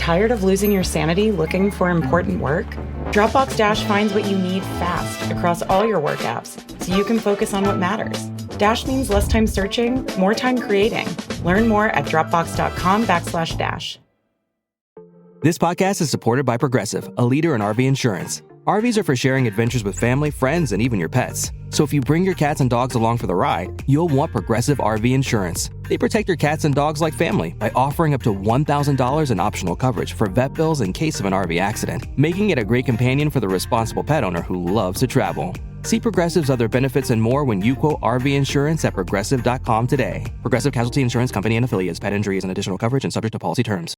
Tired of losing your sanity looking for important work? Dropbox Dash finds what you need fast across all your work apps so you can focus on what matters. Dash means less time searching, more time creating. Learn more at dropbox.com/dash. This podcast is supported by Progressive, a leader in RV insurance. RVs are for sharing adventures with family, friends, and even your pets. So if you bring your cats and dogs along for the ride, you'll want Progressive RV insurance. They protect your cats and dogs like family by offering up to $1,000 in optional coverage for vet bills in case of an RV accident, making it a great companion for the responsible pet owner who loves to travel. See Progressive's other benefits and more when you quote RV insurance at Progressive.com today. Progressive Casualty Insurance Company and Affiliates. Pet injury is an additional coverage and subject to policy terms.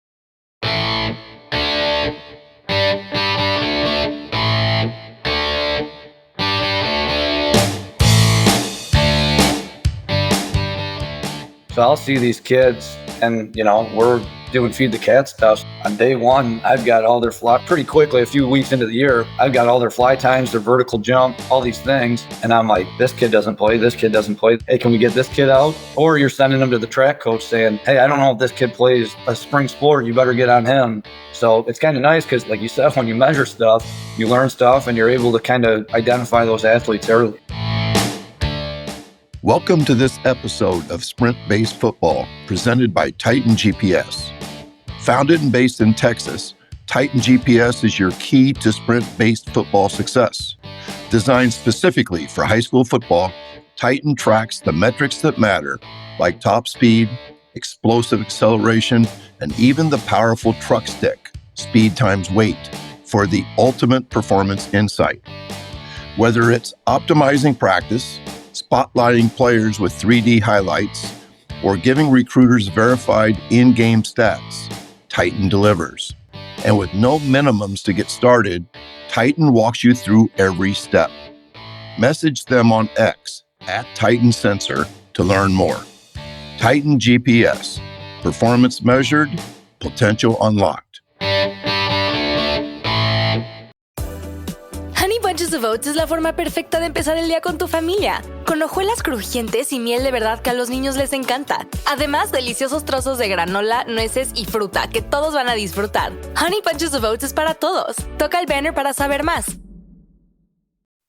So I'll see these kids and, we're doing feed the cat stuff. On day one, I've got all their fly pretty quickly, a few weeks into the year, I've got all their fly times, their vertical jump, all these things. And I'm like, this kid doesn't play. This kid doesn't play. Hey, can we get this kid out? Or you're sending them to the track coach saying, hey, I don't know if this kid plays a spring sport. You better get on him. So it's kind of nice because, like you said, when you measure stuff, you learn stuff and you're able to kind of identify those athletes early. Welcome to this episode of Sprint-Based Football, presented by Titan GPS. Founded and based in Texas, Titan GPS is your key to sprint-based football success. Designed specifically for high school football, Titan tracks the metrics that matter, like top speed, explosive acceleration, and even the powerful truck stick, speed times weight, for the ultimate performance insight. Whether it's optimizing practice, spotlighting players with 3D highlights, or giving recruiters verified in-game stats, Titan delivers. And with no minimums to get started, Titan walks you through every step. Message them on X @Titan Sensor to learn more. Titan GPS, performance measured, potential unlocked. Honey Bunches of Oats es la forma perfecta de empezar el día con tu familia, con hojuelas crujientes y miel de verdad que a los niños les encanta. Además, deliciosos trozos de granola, nueces y fruta que todos van a disfrutar. Honey Bunches of Oats es para todos. Toca el banner para saber más.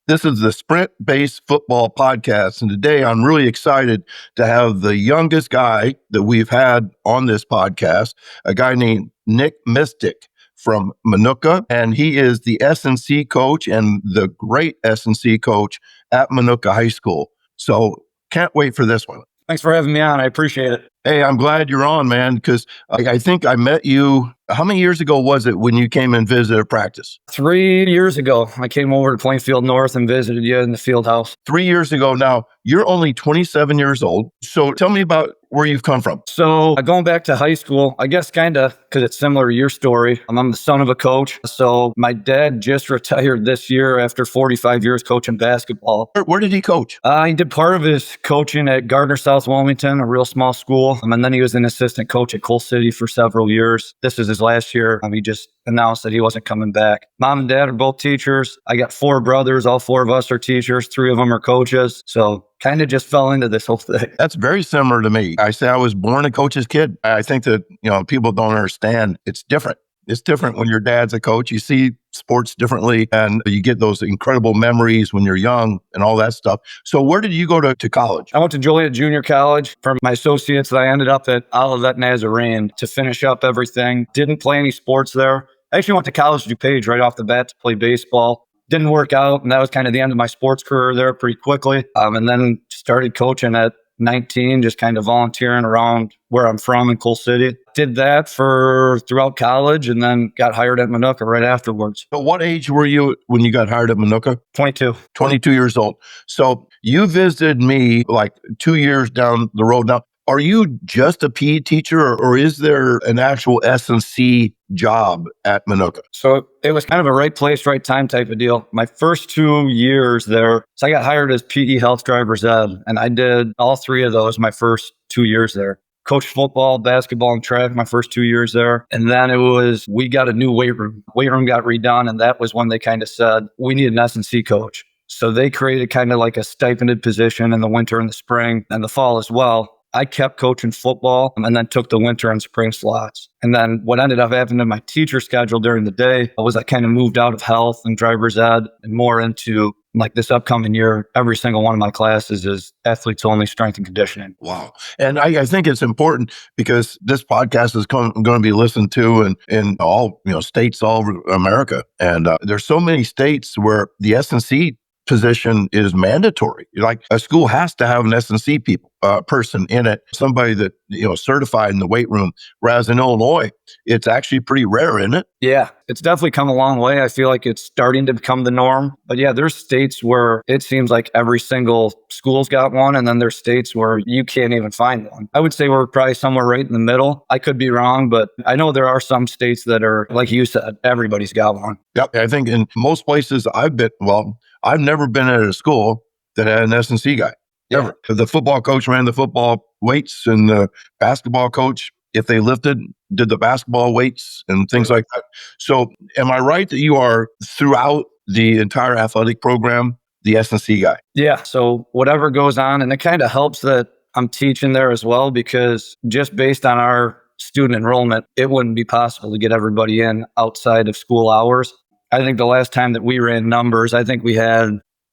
This is the Sprint-Based Football Podcast, and today I'm really excited to have the youngest guy that we've had on this podcast, a guy named Micetich from Minooka, and he is the S&C coach and the great S&C coach at Minooka High School. So can't wait for this one. Thanks for having me on. I appreciate it. Hey, I'm glad you're on, man, because I think I met you. How many years ago was it when you came and visited practice? 3 years ago, I came over to Plainfield North and visited you in the field house. 3 years ago. Now, you're only 27 years old. So tell me about where you've come from. So going back to high school, I guess kind of because it's similar to your story. I'm the son of a coach. So my dad just retired this year after 45 years coaching basketball. Where did he coach? He did part of his coaching at Gardner, South Wilmington, a real small school. And then he was an assistant coach at Coal City for several years. This is his last year. He just announced that he wasn't coming back. Mom and dad are both teachers. I got 4 brothers. All 4 of us are teachers. 3 of them are coaches. So kind of just fell into this whole thing. That's very similar to me. I say I was born a coach's kid. I think that, people don't understand. It's different. It's different when your dad's a coach. You see sports differently and you get those incredible memories when you're young and all that stuff. So where did you go to college? I went to Joliet Junior College. For my associates, I ended up at Olivet Nazarene to finish up everything. Didn't play any sports there. I actually went to College DuPage right off the bat to play baseball. Didn't work out, and that was kind of the end of my sports career there pretty quickly. And then started coaching at 19, just kind of volunteering around where I'm from in Coal City. Did that throughout college and then got hired at Minooka right afterwards. So what age were you when you got hired at Minooka? 22. 22 years old. So you visited me like 2 years down the road. Now, are you just a PE teacher or is there an actual S&C job at Minooka? So it was kind of a right place, right time type of deal. My first 2 years there, so I got hired as PE health driver's ed, and I did all 3 of those my first 2 years there. Coached football, basketball, and track my first 2 years there. And then we got a new weight room. Weight room got redone, and that was when they kind of said, we need an S&C coach. So they created kind of like a stipended position in the winter and the spring and the fall as well. I kept coaching football and then took the winter and spring slots. And then what ended up happening in my teacher schedule during the day was I kind of moved out of health and driver's ed and more into like this upcoming year. Every single one of my classes is athletes only strength and conditioning. Wow. And I think it's important because this podcast is going to be listened to in all states all over America. And there's so many states where the S&C position is mandatory. Like a school has to have an S&C person in it, somebody that certified in the weight room. Whereas in Illinois, it's actually pretty rare, isn't it? Yeah, it's definitely come a long way. I feel like it's starting to become the norm. But yeah, there's states where it seems like every single school's got one, and then there's states where you can't even find one. I would say we're probably somewhere right in the middle. I could be wrong, but I know there are some states that are, like you said, everybody's got one. Yep. I think in most places I've been, I've never been at a school that had an S&C guy. Ever. The football coach ran the football weights, and the basketball coach, if they lifted, did the basketball weights and things like that. So am I right that you are throughout the entire athletic program, the S&C guy? Yeah. So whatever goes on, and it kind of helps that I'm teaching there as well, because just based on our student enrollment, it wouldn't be possible to get everybody in outside of school hours. I think the last time that we ran numbers, I think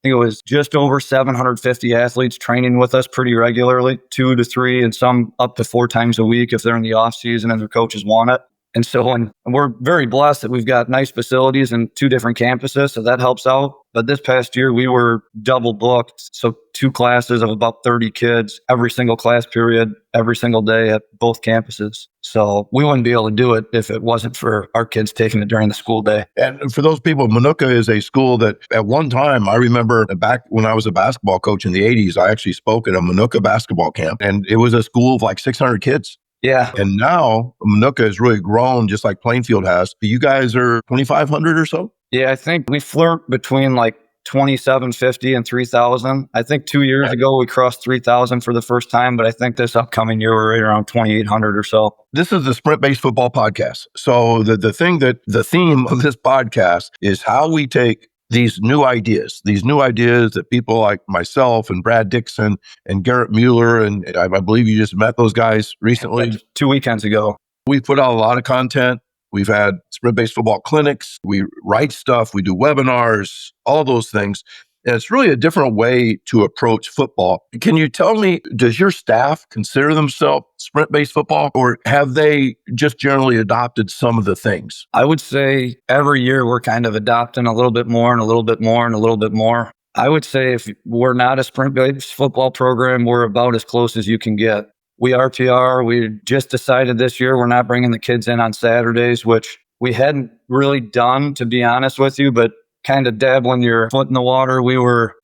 it was just over 750 athletes training with us pretty regularly, 2 to 3 and some up to 4 times a week if they're in the off season and their coaches want it. And so and we're very blessed that we've got nice facilities in 2 different campuses, so that helps out. But this past year, we were double booked. So 2 classes of about 30 kids, every single class period, every single day at both campuses. So we wouldn't be able to do it if it wasn't for our kids taking it during the school day. And for those people, Minooka is a school that at one time, I remember back when I was a basketball coach in the 80s, I actually spoke at a Minooka basketball camp, and it was a school of like 600 kids. Yeah. And now Minooka has really grown just like Plainfield has. You guys are 2,500 or so? Yeah, I think we flirt between like 2,750 and 3,000. I think 2 years ago we crossed 3,000 for the first time, but I think this upcoming year we're right around 2,800 or so. This is the Sprint-Based Football Podcast. So the theme of this podcast is how we take these new ideas that people like myself and Brad Dixon and Garrett Mueller, and I believe you just met those guys recently. 2 weekends ago. We put out a lot of content. We've had sprint-based football clinics. We write stuff. We do webinars, all those things. And it's really a different way to approach football. Can you tell me, does your staff consider themselves sprint-based football, or have they just generally adopted some of the things? I would say every year we're kind of adopting a little bit more and a little bit more and a little bit more. I would say if we're not a sprint-based football program, we're about as close as you can get. We RPR, we just decided this year we're not bringing the kids in on Saturdays, which we hadn't really done, to be honest with you, but kind of dabbling your foot in the water.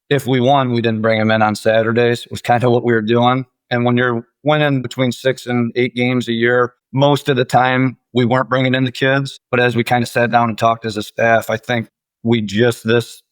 If we won, we didn't bring them in on Saturdays. It was kind of what we were doing. And when you're winning between 6 and 8 games a year, most of the time we weren't bringing in the kids. But as we kind of sat down and talked as a staff, I think we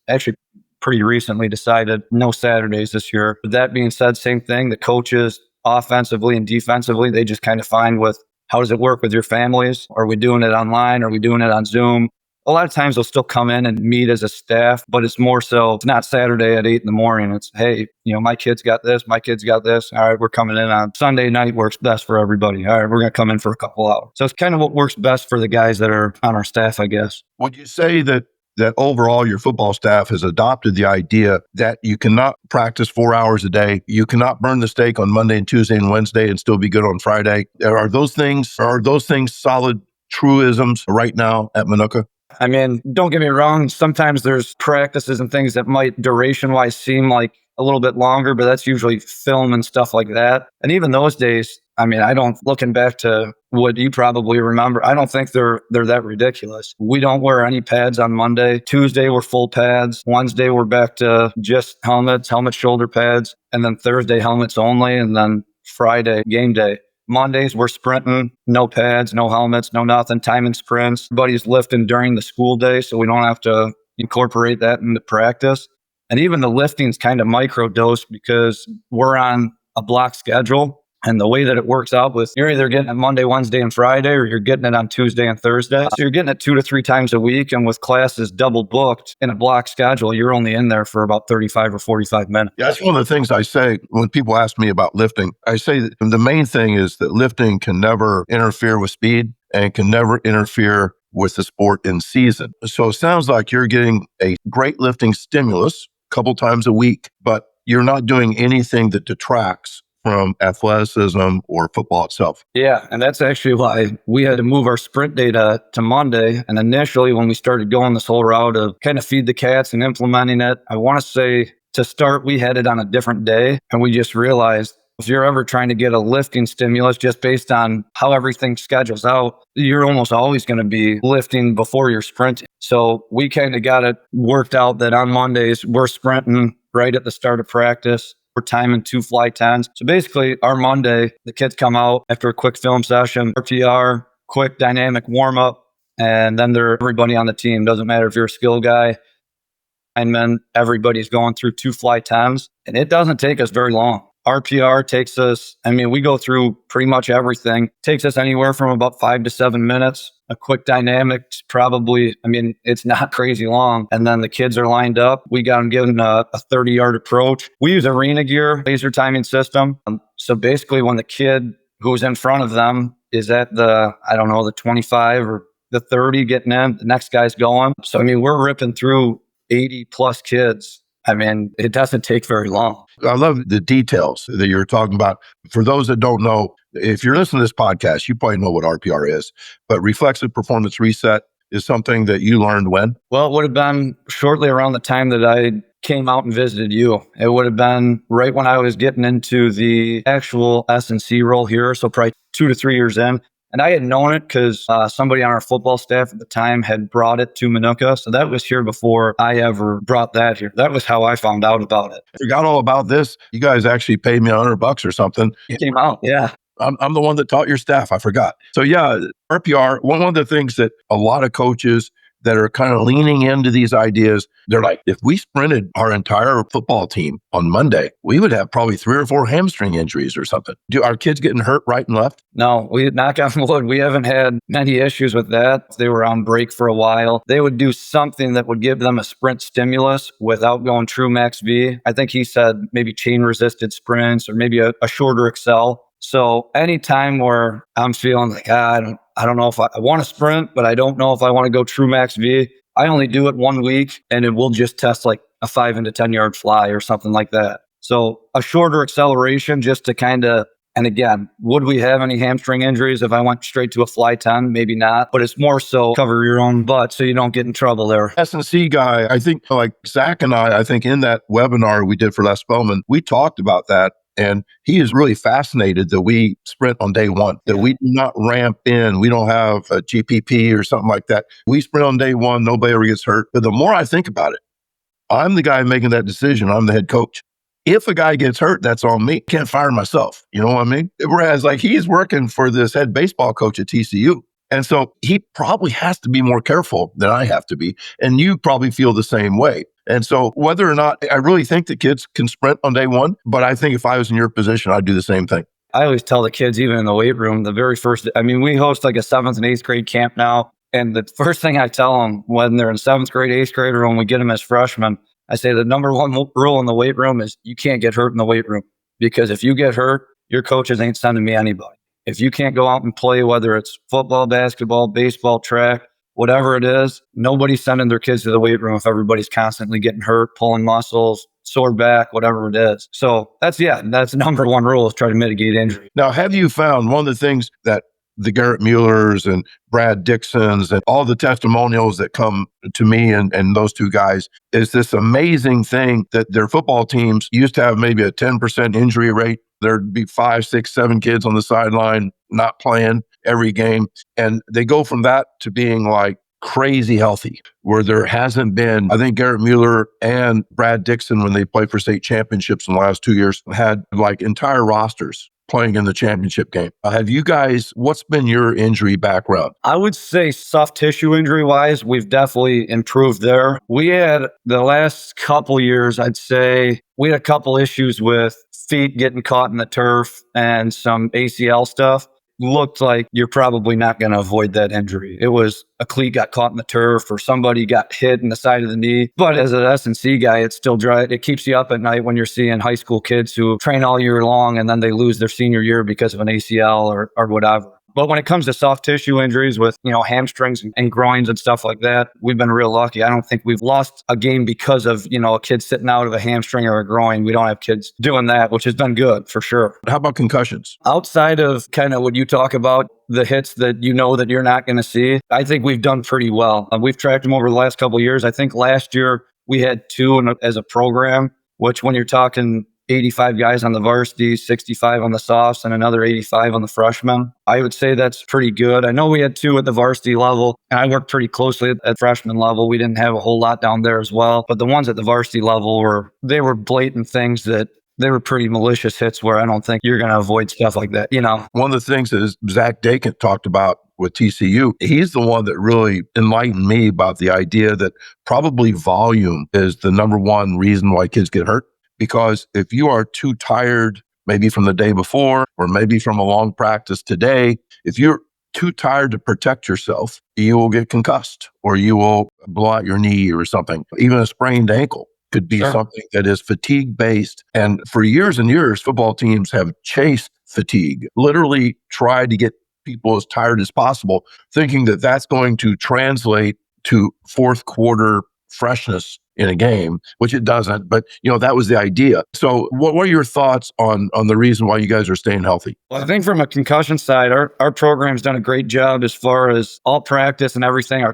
actually pretty recently decided no Saturdays this year. But that being said, same thing, the coaches offensively and defensively, they just kind of find with how does it work with your families? Are we doing it online? Are we doing it on Zoom? A lot of times they'll still come in and meet as a staff, but it's more so, it's not Saturday at 8 a.m. It's, hey, my kid's got this, my kid's got this. All right, we're coming in on Sunday night, works best for everybody. All right, we're going to come in for a couple hours. So it's kind of what works best for the guys that are on our staff, I guess. Would you say that overall your football staff has adopted the idea that you cannot practice 4 hours a day, you cannot burn the steak on Monday and Tuesday and Wednesday and still be good on Friday? Are those things solid truisms right now at Minooka? I mean, don't get me wrong. Sometimes there's practices and things that might duration-wise seem like a little bit longer, but that's usually film and stuff like that. And even those days, I mean, looking back to what you probably remember, I don't think they're that ridiculous. We don't wear any pads on Monday. Tuesday, we're full pads. Wednesday, we're back to just helmet, shoulder pads. And then Thursday, helmets only. And then Friday, game day. Mondays, we're sprinting, no pads, no helmets, no nothing, timing sprints. Everybody's lifting during the school day, so we don't have to incorporate that into practice. And even the lifting's kind of micro-dosed because we're on a block schedule. And the way that it works out with, you're either getting it Monday, Wednesday, and Friday, or you're getting it on Tuesday and Thursday. So you're getting it 2 to 3 times a week. And with classes double booked in a block schedule, you're only in there for about 35 or 45 minutes. Yeah, that's one of the things I say when people ask me about lifting. I say that the main thing is that lifting can never interfere with speed and can never interfere with the sport in season. So it sounds like you're getting a great lifting stimulus a couple times a week, but you're not doing anything that detracts from athleticism or football itself. Yeah, and that's actually why we had to move our sprint data to Monday. And initially, when we started going this whole route of kind of feed the cats and implementing it, I want to say to start, we had it on a different day. And we just realized if you're ever trying to get a lifting stimulus just based on how everything schedules out, you're almost always going to be lifting before you're sprinting. So we kind of got it worked out that on Mondays, we're sprinting right at the start of practice. We're timing 2 fly 10s. So basically, our Monday, the kids come out after a quick film session, RTR, quick dynamic warm up, and then everybody on the team. Doesn't matter if you're a skill guy, lineman, everybody's going through 2 fly 10s, and it doesn't take us very long. RPR takes us, we go through pretty much everything. Takes us anywhere from about 5 to 7 minutes. A quick dynamic's probably, it's not crazy long. And then the kids are lined up. We got them given a 30-yard approach. We use arena gear, laser timing system. So basically when the kid who's in front of them is at the 25 or the 30 getting in, the next guy's going. So, we're ripping through 80 plus kids. It doesn't take very long. I love the details that you're talking about. For those that don't know, if you're listening to this podcast, you probably know what RPR is, but Reflexive Performance Reset is something that you learned when? Well, it would have been shortly around the time that I came out and visited you. It would have been right when I was getting into the actual S&C role here, so probably 2 to 3 years in. And I had known it because somebody on our football staff at the time had brought it to Minooka. So that was here before I ever brought that here. That was how I found out about it. I forgot all about this. You guys actually paid me $100 or something. It came out, yeah. I'm the one that taught your staff. I forgot. So yeah, RPR, one of the things that a lot of coaches that are kind of leaning into these ideas, they're like, if we sprinted our entire football team on Monday, we would have probably 3 or 4 hamstring injuries or something. Do our kids getting hurt right and left? No, knock on wood, we haven't had many issues with that. They were on break for a while. They would do something that would give them a sprint stimulus without going true max V. I think he said maybe chain resisted sprints or maybe a shorter accel. So anytime where I'm feeling like, I don't know if I want to sprint, but I don't know if I want to go true max V, I only do it 1 week and it will just test like a 5 into 10 yard fly or something like that. So a shorter acceleration just to kind of, and again, would we have any hamstring injuries if I went straight to a fly 10? Maybe not, but it's more so cover your own butt so you don't get in trouble there. S&C guy, I think like Zach and I think in that webinar we did for Les Bowman, we talked about that. And he is really fascinated that we sprint on day one, that we do not ramp in. We don't have a GPP or something like that. We sprint on day one. Nobody ever gets hurt. But the more I think about it, I'm the guy making that decision. I'm the head coach. If a guy gets hurt, that's on me. Can't fire myself. You know what I mean? Whereas like he's working for this head baseball coach at TCU. And so he probably has to be more careful than I have to be. And you probably feel the same way. And so whether or not, I really think that kids can sprint on day one, but I think if I was in your position, I'd do the same thing. I always tell the kids, even in the weight room, the very first, we host like a 7th and 8th grade camp now. And the first thing I tell them when they're in 7th grade, 8th grade, or when we get them as freshmen, I say the number one rule in the weight room is you can't get hurt in the weight room. Because if you get hurt, your coaches ain't sending me anybody. If you can't go out and play, whether it's football, basketball, baseball, track, whatever it is, nobody's sending their kids to the weight room if everybody's constantly getting hurt, pulling muscles, sore back, whatever it is. So that's number one rule is try to mitigate injury. Now, have you found one of the things that the Garrett Muellers and Brad Dixons and all the testimonials that come to me and those two guys is this amazing thing that their football teams used to have maybe a 10% injury rate. There'd be 5, 6, 7 kids on the sideline not playing every game. And they go from that to being like crazy healthy, where there hasn't been, I think Garrett Mueller and Brad Dixon, when they played for state championships in the last 2 years, had like entire rosters playing in the championship game. Have you guys, what's been your injury background? I would say soft tissue injury wise, we've definitely improved there. We had the last couple years, I'd say We had a couple issues with feet getting caught in the turf and some ACL stuff. Looked like you're probably not going to avoid that injury. It was a cleat got caught in the turf or somebody got hit in the side of the knee. But as an S&C guy, it's still dry. It keeps you up at night when you're seeing high school kids who train all year long and then they lose their senior year because of an ACL or whatever. But when it comes to soft tissue injuries with, hamstrings and groins and stuff like that, we've been real lucky. I don't think we've lost a game because of, a kid sitting out of a hamstring or a groin. We don't have kids doing that, which has been good for sure. How about concussions? Outside of kind of what you talk about, the hits that that you're not going to see, I think we've done pretty well. We've tracked them over the last couple of years. I think last year we had 2 as a program, which when you're talking 85 guys on the varsity, 65 on the softs, and another 85 on the freshmen, I would say that's pretty good. I know we had 2 at the varsity level, and I worked pretty closely at freshman level. We didn't have a whole lot down there as well, but the ones at the varsity level were blatant things that they were pretty malicious hits where I don't think you're going to avoid stuff like that, One of the things that Zach Dakin talked about with TCU, he's the one that really enlightened me about the idea that probably volume is the number one reason why kids get hurt. Because if you are too tired, maybe from the day before, or maybe from a long practice today, if you're too tired to protect yourself, you will get concussed or you will blow out your knee or something. Even a sprained ankle could be something that is fatigue based. And for years and years, football teams have chased fatigue, literally tried to get people as tired as possible, thinking that that's going to translate to fourth quarter freshness in a game, which it doesn't. But, that was the idea. So what are your thoughts on the reason why you guys are staying healthy? Well, I think from a concussion side, our program's done a great job as far as all practice and everything.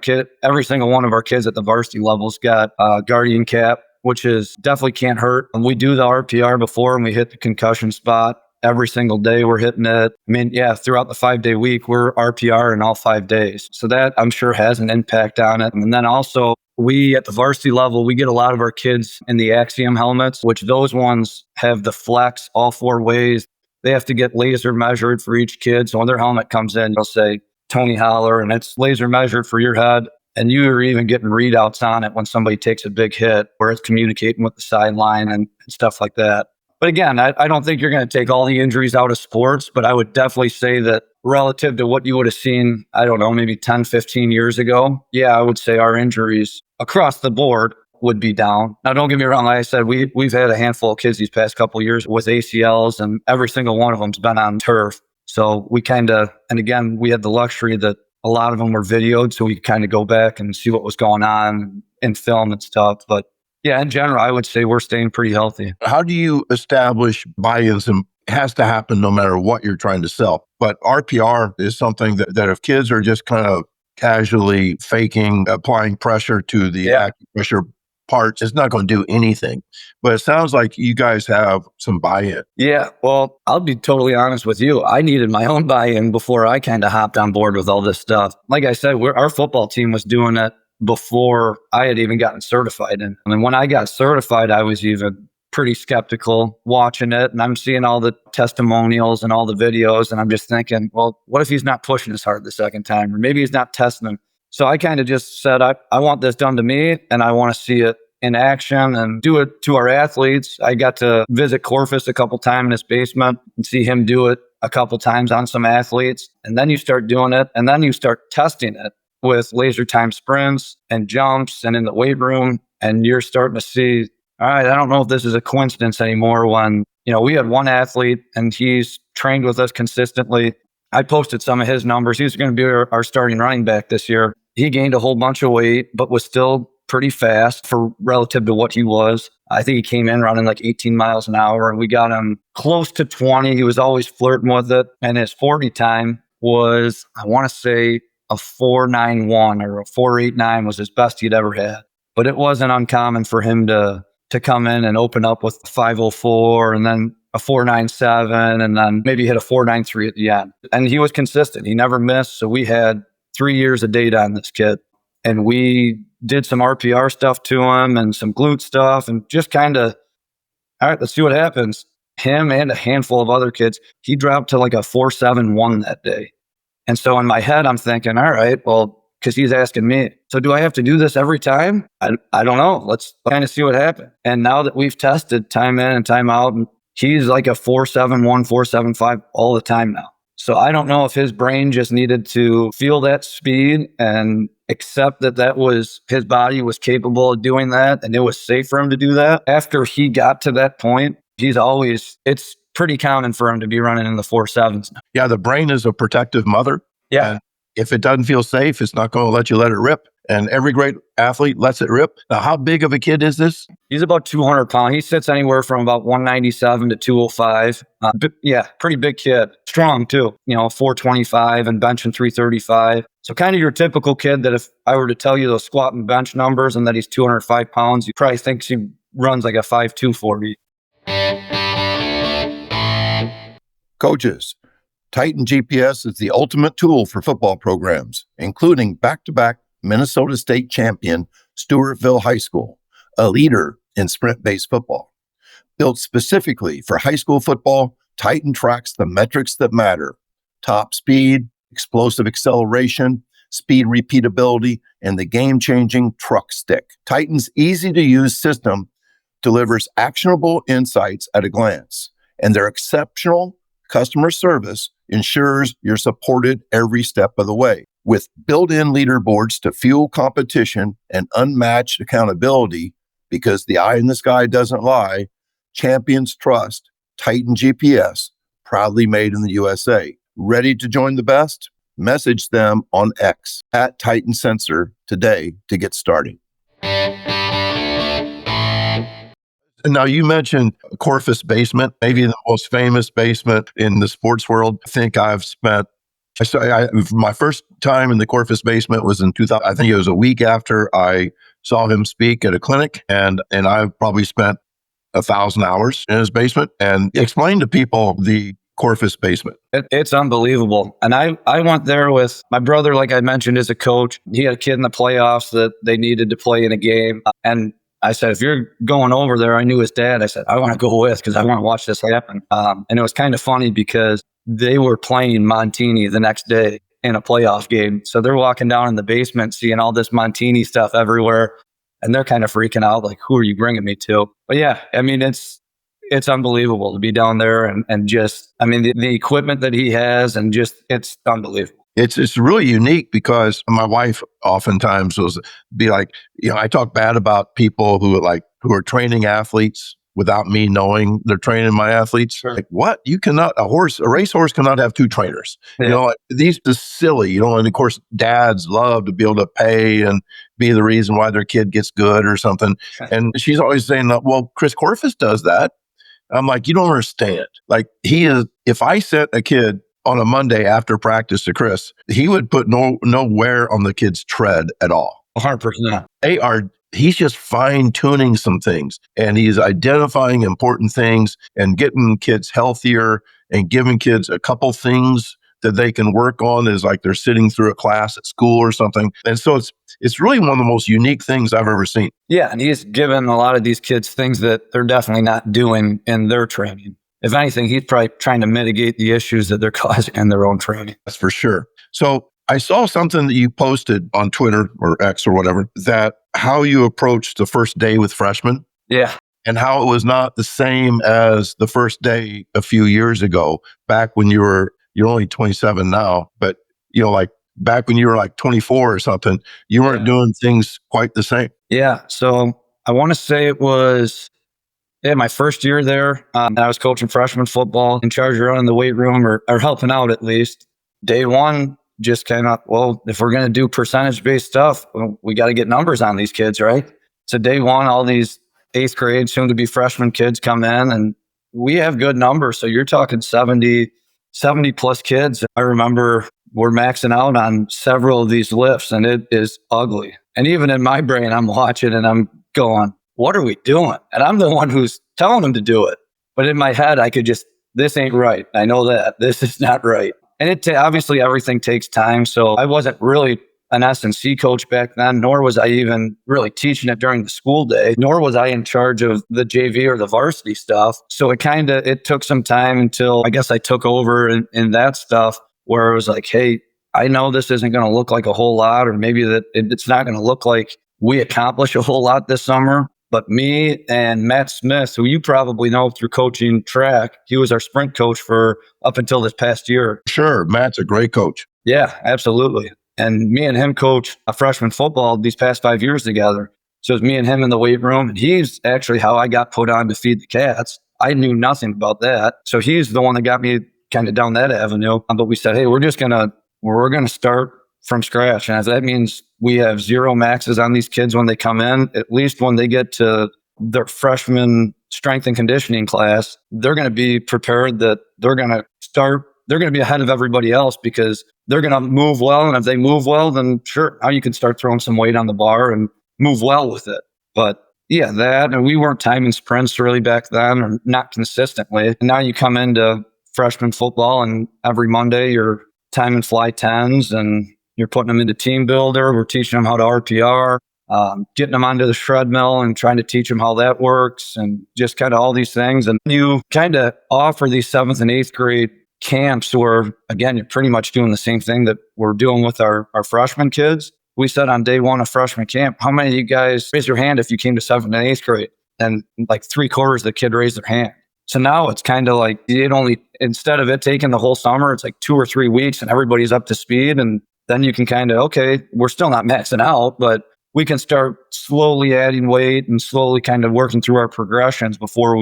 Every single one of our kids at the varsity level's got a guardian cap, which is definitely can't hurt. And we do the RPR before and we hit the concussion spot. Every single day we're hitting it. Throughout the 5-day week, we're RPR in all 5 days. So that I'm sure has an impact on it. And then also we at the varsity level, we get a lot of our kids in the Axiom helmets, which those ones have the flex all 4 ways. They have to get laser measured for each kid. So when their helmet comes in, they'll say Tony Holler and it's laser measured for your head. And you are even getting readouts on it when somebody takes a big hit where it's communicating with the sideline and stuff like that. But again, I don't think you're going to take all the injuries out of sports, but I would definitely say that relative to what you would have seen, I don't know, maybe 10, 15 years ago, I would say our injuries across the board would be down. Now, don't get me wrong. Like I said, we've had a handful of kids these past couple of years with ACLs, and every single one of them's been on turf. So we and again, we had the luxury that a lot of them were videoed, so we could kind of go back and see what was going on in film and stuff. But in general, I would say we're staying pretty healthy. How do you establish buy-ins? And it has to happen no matter what you're trying to sell. But RPR is something that if kids are just kind of casually faking, applying pressure to the acupressure parts, it's not going to do anything. But it sounds like you guys have some buy-in. Yeah, well, I'll be totally honest with you. I needed my own buy-in before I kind of hopped on board with all this stuff. Like I said, our football team was doing it before I had even gotten certified. And when I got certified, I was even pretty skeptical watching it. And I'm seeing all the testimonials and all the videos. And I'm just thinking, well, what if he's not pushing as hard the second time? Or maybe he's not testing them. So I kind of just said, I want this done to me and I want to see it in action and do it to our athletes. I got to visit Corfus a couple times in his basement and see him do it a couple times on some athletes. And then you start doing it and then you start testing it with laser time sprints and jumps and in the weight room. And you're starting to see, all right, I don't know if this is a coincidence anymore when, we had one athlete and he's trained with us consistently. I posted some of his numbers. He's going to be our starting running back this year. He gained a whole bunch of weight, but was still pretty fast for relative to what he was. I think he came in running like 18 miles an hour and we got him close to 20. He was always flirting with it. And his 40 time was, I want to say, a 4.91 or a 4.89 was his best he'd ever had. But it wasn't uncommon for him to come in and open up with 5.04 and then a 4.97 and then maybe hit a 4.93 at the end. And he was consistent. He never missed. So we had 3 years of data on this kid. And we did some RPR stuff to him and some glute stuff and just kind of, all right, let's see what happens. Him and a handful of other kids, he dropped to like a 4.71 that day. And so in my head, I'm thinking, all right, well, because he's asking me, so do I have to do this every time? I don't know. Let's kind of see what happens. And now that we've tested time in and time out, he's like a 4.71, 4.75 all the time now. So I don't know if his brain just needed to feel that speed and accept that was his body was capable of doing that and it was safe for him to do that. After he got to that point, it's pretty common for him to be running in the 4.7s now. Yeah, the brain is a protective mother. Yeah. And if it doesn't feel safe, it's not going to let you let it rip. And every great athlete lets it rip. Now, how big of a kid is this? He's about 200 pounds. He sits anywhere from about 197 to 205. Pretty big kid. Strong too. 425 and benching 335. So kind of your typical kid that if I were to tell you those squat and bench numbers and that he's 205 pounds, you probably think he runs like a 5'2", 40. Coaches, Titan GPS is the ultimate tool for football programs, including back-to-back Minnesota State champion Stewartville High School, a leader in sprint-based football. Built specifically for high school football, Titan tracks the metrics that matter: top speed, explosive acceleration, speed repeatability, and the game-changing truck stick. Titan's easy-to-use system delivers actionable insights at a glance, and their exceptional customer service ensures you're supported every step of the way. With built-in leaderboards to fuel competition and unmatched accountability, because the eye in the sky doesn't lie, champions trust Titan GPS, proudly made in the USA. Ready to join the best? Message them on X at Titan Sensor today to get started. Now, you mentioned Corfus Basement, maybe the most famous basement in the sports world. I think my first time in the Corfus Basement was in 2000. I think it was a week after I saw him speak at a clinic, and I probably spent 1,000 hours in his basement. And explain to people the Corfus Basement. It's unbelievable. And I went there with my brother, like I mentioned, is a coach. He had a kid in the playoffs that they needed to play in a game. And I said, if you're going over there, I knew his dad. I said, I want to go with because I want to watch this happen. And it was kind of funny because they were playing Montini the next day in a playoff game. So they're walking down in the basement, seeing all this Montini stuff everywhere. And they're kind of freaking out, like, who are you bringing me to? But yeah, I mean, it's unbelievable to be down there and just, I mean, the equipment that he has and just, it's unbelievable. It's really unique because my wife oftentimes be like, I talk bad about people who are training athletes without me knowing they're training my athletes. Sure. Like, what? You cannot, a racehorse cannot have two trainers. Yeah. These are silly, and of course dads love to be able to pay and be the reason why their kid gets good or something. And she's always saying, well, Chris Corfus does that. I'm like, you don't understand. Like, if I sent a kid on a Monday after practice to Chris, he would put no wear on the kid's tread at all. 100%. He's just fine tuning some things, and he's identifying important things and getting kids healthier and giving kids a couple things that they can work on as like they're sitting through a class at school or something. And so it's really one of the most unique things I've ever seen. Yeah. And he's given a lot of these kids things that they're definitely not doing in their training. If anything, he's probably trying to mitigate the issues that they're causing in their own training. That's for sure. So I saw something that you posted on Twitter or X or whatever, that how you approached the first day with freshmen. Yeah. And how it was not the same as the first day a few years ago, back when you're only 27 now, but like back when you were like 24 or something, you weren't doing things quite the same. Yeah. So I want to say it was my first year there. And I was coaching freshman football, in charge of running the weight room or helping out at least. Day one, just kind of, well, if we're going to do percentage-based stuff, we got to get numbers on these kids, right? So day one, all these 8th grade, soon to be freshman kids come in and we have good numbers. So you're talking 70 plus kids. I remember we're maxing out on several of these lifts and it is ugly. And even in my brain, I'm watching and I'm going, what are we doing? And I'm the one who's telling them to do it. But in my head, I could this ain't right. I know that this is not right. And obviously everything takes time. So I wasn't really an S&C coach back then, nor was I even really teaching it during the school day, nor was I in charge of the JV or the varsity stuff. So it took some time until I guess I took over in that stuff where it was like, hey, I know this isn't going to look like a whole lot, or maybe that it's not going to look like we accomplish a whole lot this summer. But me and Matt Smith, who you probably know through coaching track, he was our sprint coach for up until this past year. Sure. Matt's a great coach. Yeah, absolutely. And me and him coach a freshman football these past 5 years together. So it's me and him in the weight room. And he's actually how I got put on to feed the cats. I knew nothing about that. So he's the one that got me kind of down that avenue. But we said, hey, we're going to start from scratch. And if that means we have zero maxes on these kids when they come in, at least when they get to their freshman strength and conditioning class, they're going to be prepared that they're going to be ahead of everybody else because they're going to move well. And if they move well, then sure, now you can start throwing some weight on the bar and move well with it. But yeah, and we weren't timing sprints really back then, or not consistently. And now you come into freshman football and every Monday you're timing fly 10s and you're putting them into team builder. We're teaching them how to RPR, getting them onto the Shredmill and trying to teach them how that works and just kind of all these things. And you kind of offer these 7th and 8th grade camps where, again, you're pretty much doing the same thing that we're doing with our freshman kids. We said on day one of freshman camp, how many of you guys raise your hand if you came to 7th and 8th grade? And like 3/4 of the kid raised their hand. So now it's kind of like instead of it taking the whole summer, it's like 2 or 3 weeks and everybody's up to speed. And then you can kind of, okay, we're still not maxing out, but we can start slowly adding weight and slowly kind of working through our progressions before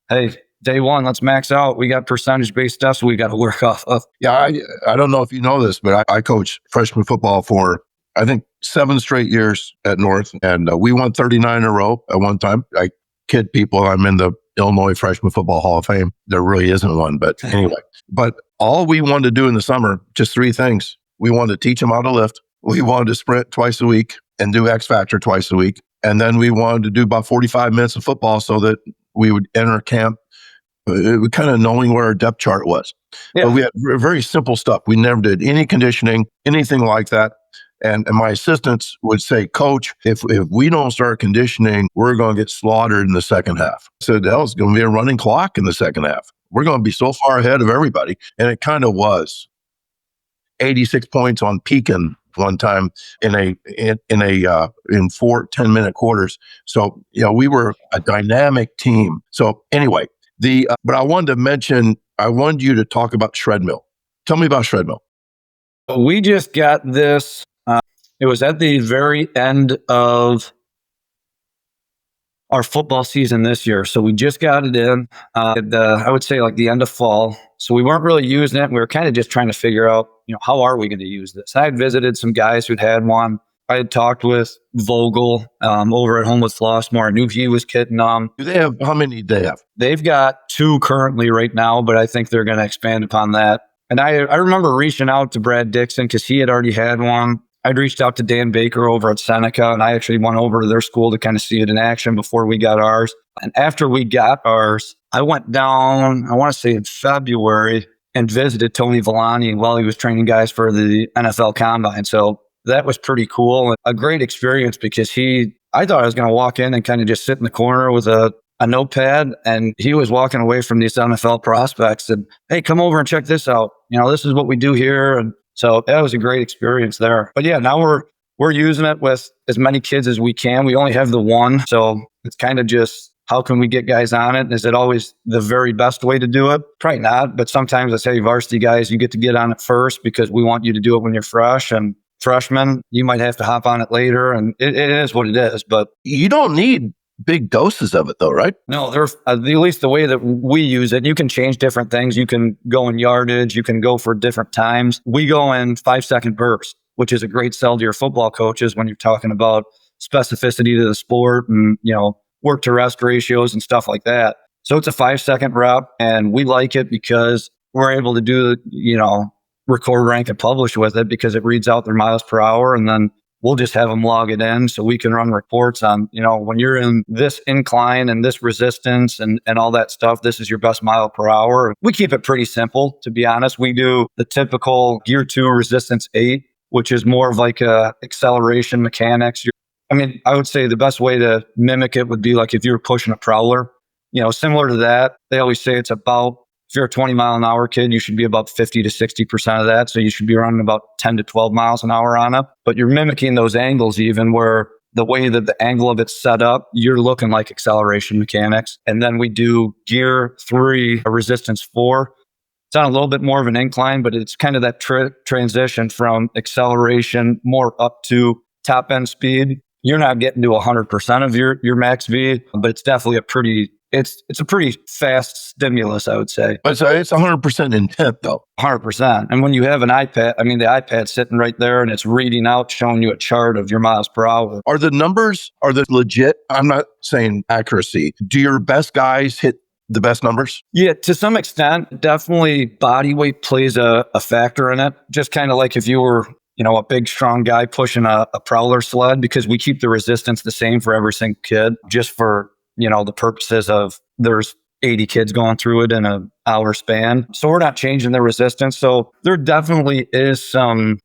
hey, day one, let's max out. We got percentage-based stuff, so we got to work off of. Yeah, I don't know if you know this, but I coached freshman football for, I think, 7 straight years at North, and we won 39 in a row at one time. I kid people, I'm in the Illinois Freshman Football Hall of Fame. There really isn't one, but anyway. But all we wanted to do in the summer, just 3 things. We wanted to teach them how to lift. We wanted to sprint twice a week and do X Factor twice a week. And then we wanted to do about 45 minutes of football so that we would enter camp kind of knowing where our depth chart was. Yeah. But we had very simple stuff. We never did any conditioning, anything like that. And my assistants would say, Coach, if we don't start conditioning, we're going to get slaughtered in the second half. I said, hell, it's going to be a running clock in the second half. We're going to be so far ahead of everybody. And it kind of was. 86 points on Pekin one time in 4 10-minute quarters. So, we were a dynamic team. So anyway, but I wanted you to talk about Shredmill. Tell me about Shredmill. We just got this. It was at the very end of our football season this year. So we just got it in, I would say like the end of fall. So we weren't really using it. We were kind of just trying to figure out, how are we going to use this? I had visited some guys who'd had one. I had talked with Vogel over at Home with Flossmore. I knew he was kidding them. How many do they have? They've got 2 currently right now, but I think they're going to expand upon that. And I remember reaching out to Brad Dixon because he had already had one. I'd reached out to Dan Baker over at Seneca, and I actually went over to their school to kind of see it in action before we got ours. And after we got ours, I went down, I want to say in February, and visited Tony Villani while he was training guys for the NFL Combine. So that was pretty cool. A great experience because I thought I was going to walk in and kind of just sit in the corner with a notepad, and he was walking away from these NFL prospects and, hey, come over and check this out. This is what we do here. And so that was a great experience there. But yeah, now we're using it with as many kids as we can. We only have the one. So it's kind of just, how can we get guys on it? Is it always the very best way to do it? Probably not. But sometimes I say, varsity guys, you get to get on it first because we want you to do it when you're fresh. And freshmen, you might have to hop on it later. And it is what it is. But you don't need big doses of it though, right? No, they're at least the way that we use it. You can change different things. You can go in yardage. You can go for different times. We go in 5-second bursts, which is a great sell to your football coaches when you're talking about specificity to the sport and, work to rest ratios and stuff like that. So it's a 5-second rep, and we like it because we're able to do, record, rank, and publish with it because it reads out their miles per hour, and then we'll just have them log it in so we can run reports on, when you're in this incline and this resistance and all that stuff, this is your best mile per hour. We keep it pretty simple, to be honest. We do the typical Gear 2 resistance 8, which is more of like a acceleration mechanics. I would say the best way to mimic it would be like if you were pushing a prowler, similar to that. They always say it's about if you're a 20 mile an hour kid, you should be about 50 to 60% of that. So you should be running about 10 to 12 miles an hour on it. But you're mimicking those angles even where the way that the angle of it's set up, you're looking like acceleration mechanics. And then we do gear 3, a resistance 4. It's on a little bit more of an incline, but it's kind of that transition from acceleration more up to top end speed. You're not getting to 100% of your max V, but it's definitely it's a pretty fast stimulus, I would say. But it's 100% intent though. 100%. And when you have an iPad, I mean, the iPad's sitting right there and it's reading out, showing you a chart of your miles per hour. Are the numbers, are they legit? I'm not saying accuracy. Do your best guys hit the best numbers? Yeah, to some extent, definitely body weight plays a factor in it. Just kind of like if you were, a big, strong guy pushing a prowler sled, because we keep the resistance the same for every single kid, just for, the purposes of there's 80 kids going through it in an hour span. So we're not changing the resistance. So there definitely is some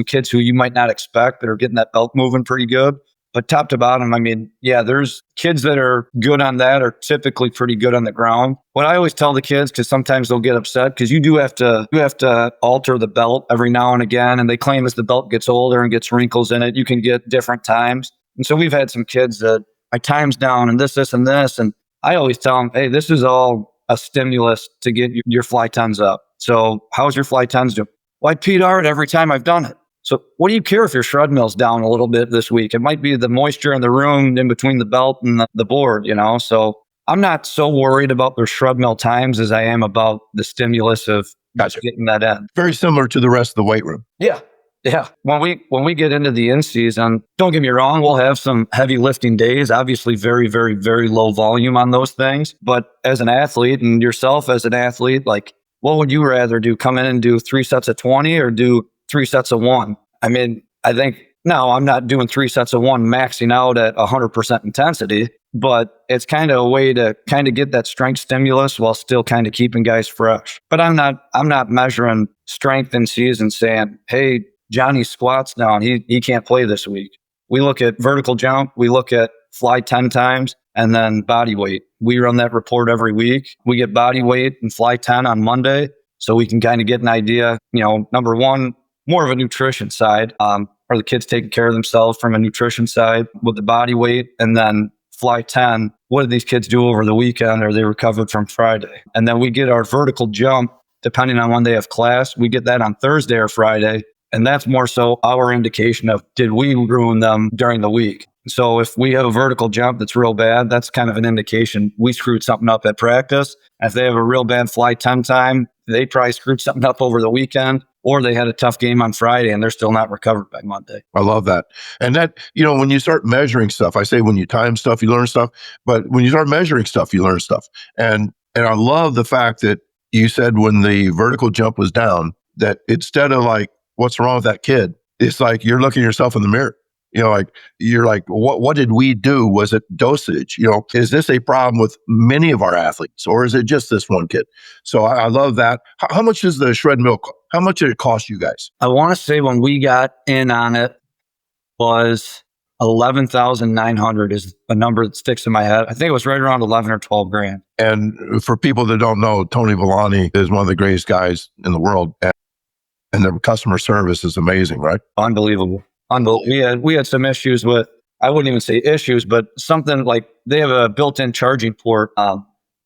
kids who you might not expect that are getting that belt moving pretty good. But top to bottom, I mean, yeah, there's kids that are good on that, are typically pretty good on the ground. What I always tell the kids, because sometimes they'll get upset, because you have to alter the belt every now and again. And they claim as the belt gets older and gets wrinkles in it, you can get different times. And so we've had some kids that I times down and this, and this. And I always tell them, hey, this is all a stimulus to get your fly tons up. So how's your fly tons doing? Well, I PR'd it every time I've done it. So what do you care if your Shredmill's down a little bit this week? It might be the moisture in the room in between the belt and the board, So I'm not so worried about their Shredmill times as I am about the stimulus of getting that in. Very similar to the rest of the weight room. Yeah. Yeah. When we get into the in-season, don't get me wrong, we'll have some heavy lifting days, obviously very, very, very low volume on those things. But as an athlete and yourself as an athlete, like, what would you rather do? Come in and do 3 sets of 20 or do 3 sets of 1? I mean, I think, no, I'm not doing 3 sets of 1 maxing out at 100% intensity, but it's kind of a way to kind of get that strength stimulus while still kind of keeping guys fresh. But I'm not measuring strength in season saying, hey, Johnny squats down, he can't play this week. We look at vertical jump, we look at fly 10 times, and then body weight. We run that report every week. We get body weight and fly 10 on Monday, so we can kind of get an idea, number one, more of a nutrition side. Are the kids taking care of themselves from a nutrition side with the body weight? And then fly 10, what did these kids do over the weekend? Are they recovered from Friday? And then we get our vertical jump, depending on when they have class, we get that on Thursday or Friday. And that's more so our indication of, did we ruin them during the week? So if we have a vertical jump that's real bad, that's kind of an indication we screwed something up at practice. And if they have a real bad fly 10 time, they probably screwed something up over the weekend, or they had a tough game on Friday and they're still not recovered by Monday. I love that. And that, when you start measuring stuff, I say when you time stuff, you learn stuff, but when you start measuring stuff, you learn stuff. And I love the fact that you said when the vertical jump was down, that instead of like, what's wrong with that kid? It's like you're looking yourself in the mirror. You're like, what did we do? Was it dosage? Is this a problem with many of our athletes, or is it just this one kid? So I love that. How much is the Shredmill? How much did it cost you guys? I want to say when we got in on it was 11,900 is a number that sticks in my head. I think it was right around 11 or 12 grand. And for people that don't know, Tony Villani is one of the greatest guys in the world. And their customer service is amazing, right? Unbelievable. We had some issues with, I wouldn't even say issues, but something like they have a built-in charging port, and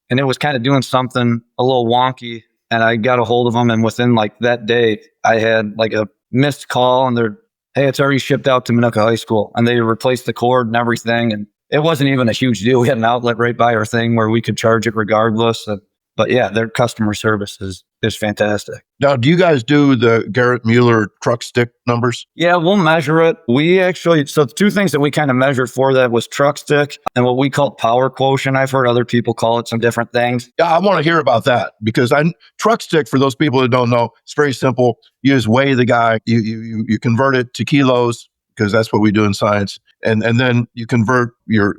it was kind of doing something a little wonky. And I got a hold of them, and within like that day, I had like a missed call, and they're, hey, it's already shipped out to Minooka High School, and they replaced the cord and everything. And it wasn't even a huge deal. We had an outlet right by our thing where we could charge it regardless. But yeah, their customer service is fantastic. Now, do you guys do the Garrett Mueller truck stick numbers? Yeah, we'll measure it. We actually, so the 2 things that we kind of measured for that was truck stick and what we call power quotient. I've heard other people call it some different things. Yeah, I want to hear about that, because truck stick, for those people that don't know, it's very simple. You just weigh the guy, you convert it to kilos, because that's what we do in science. And then you convert your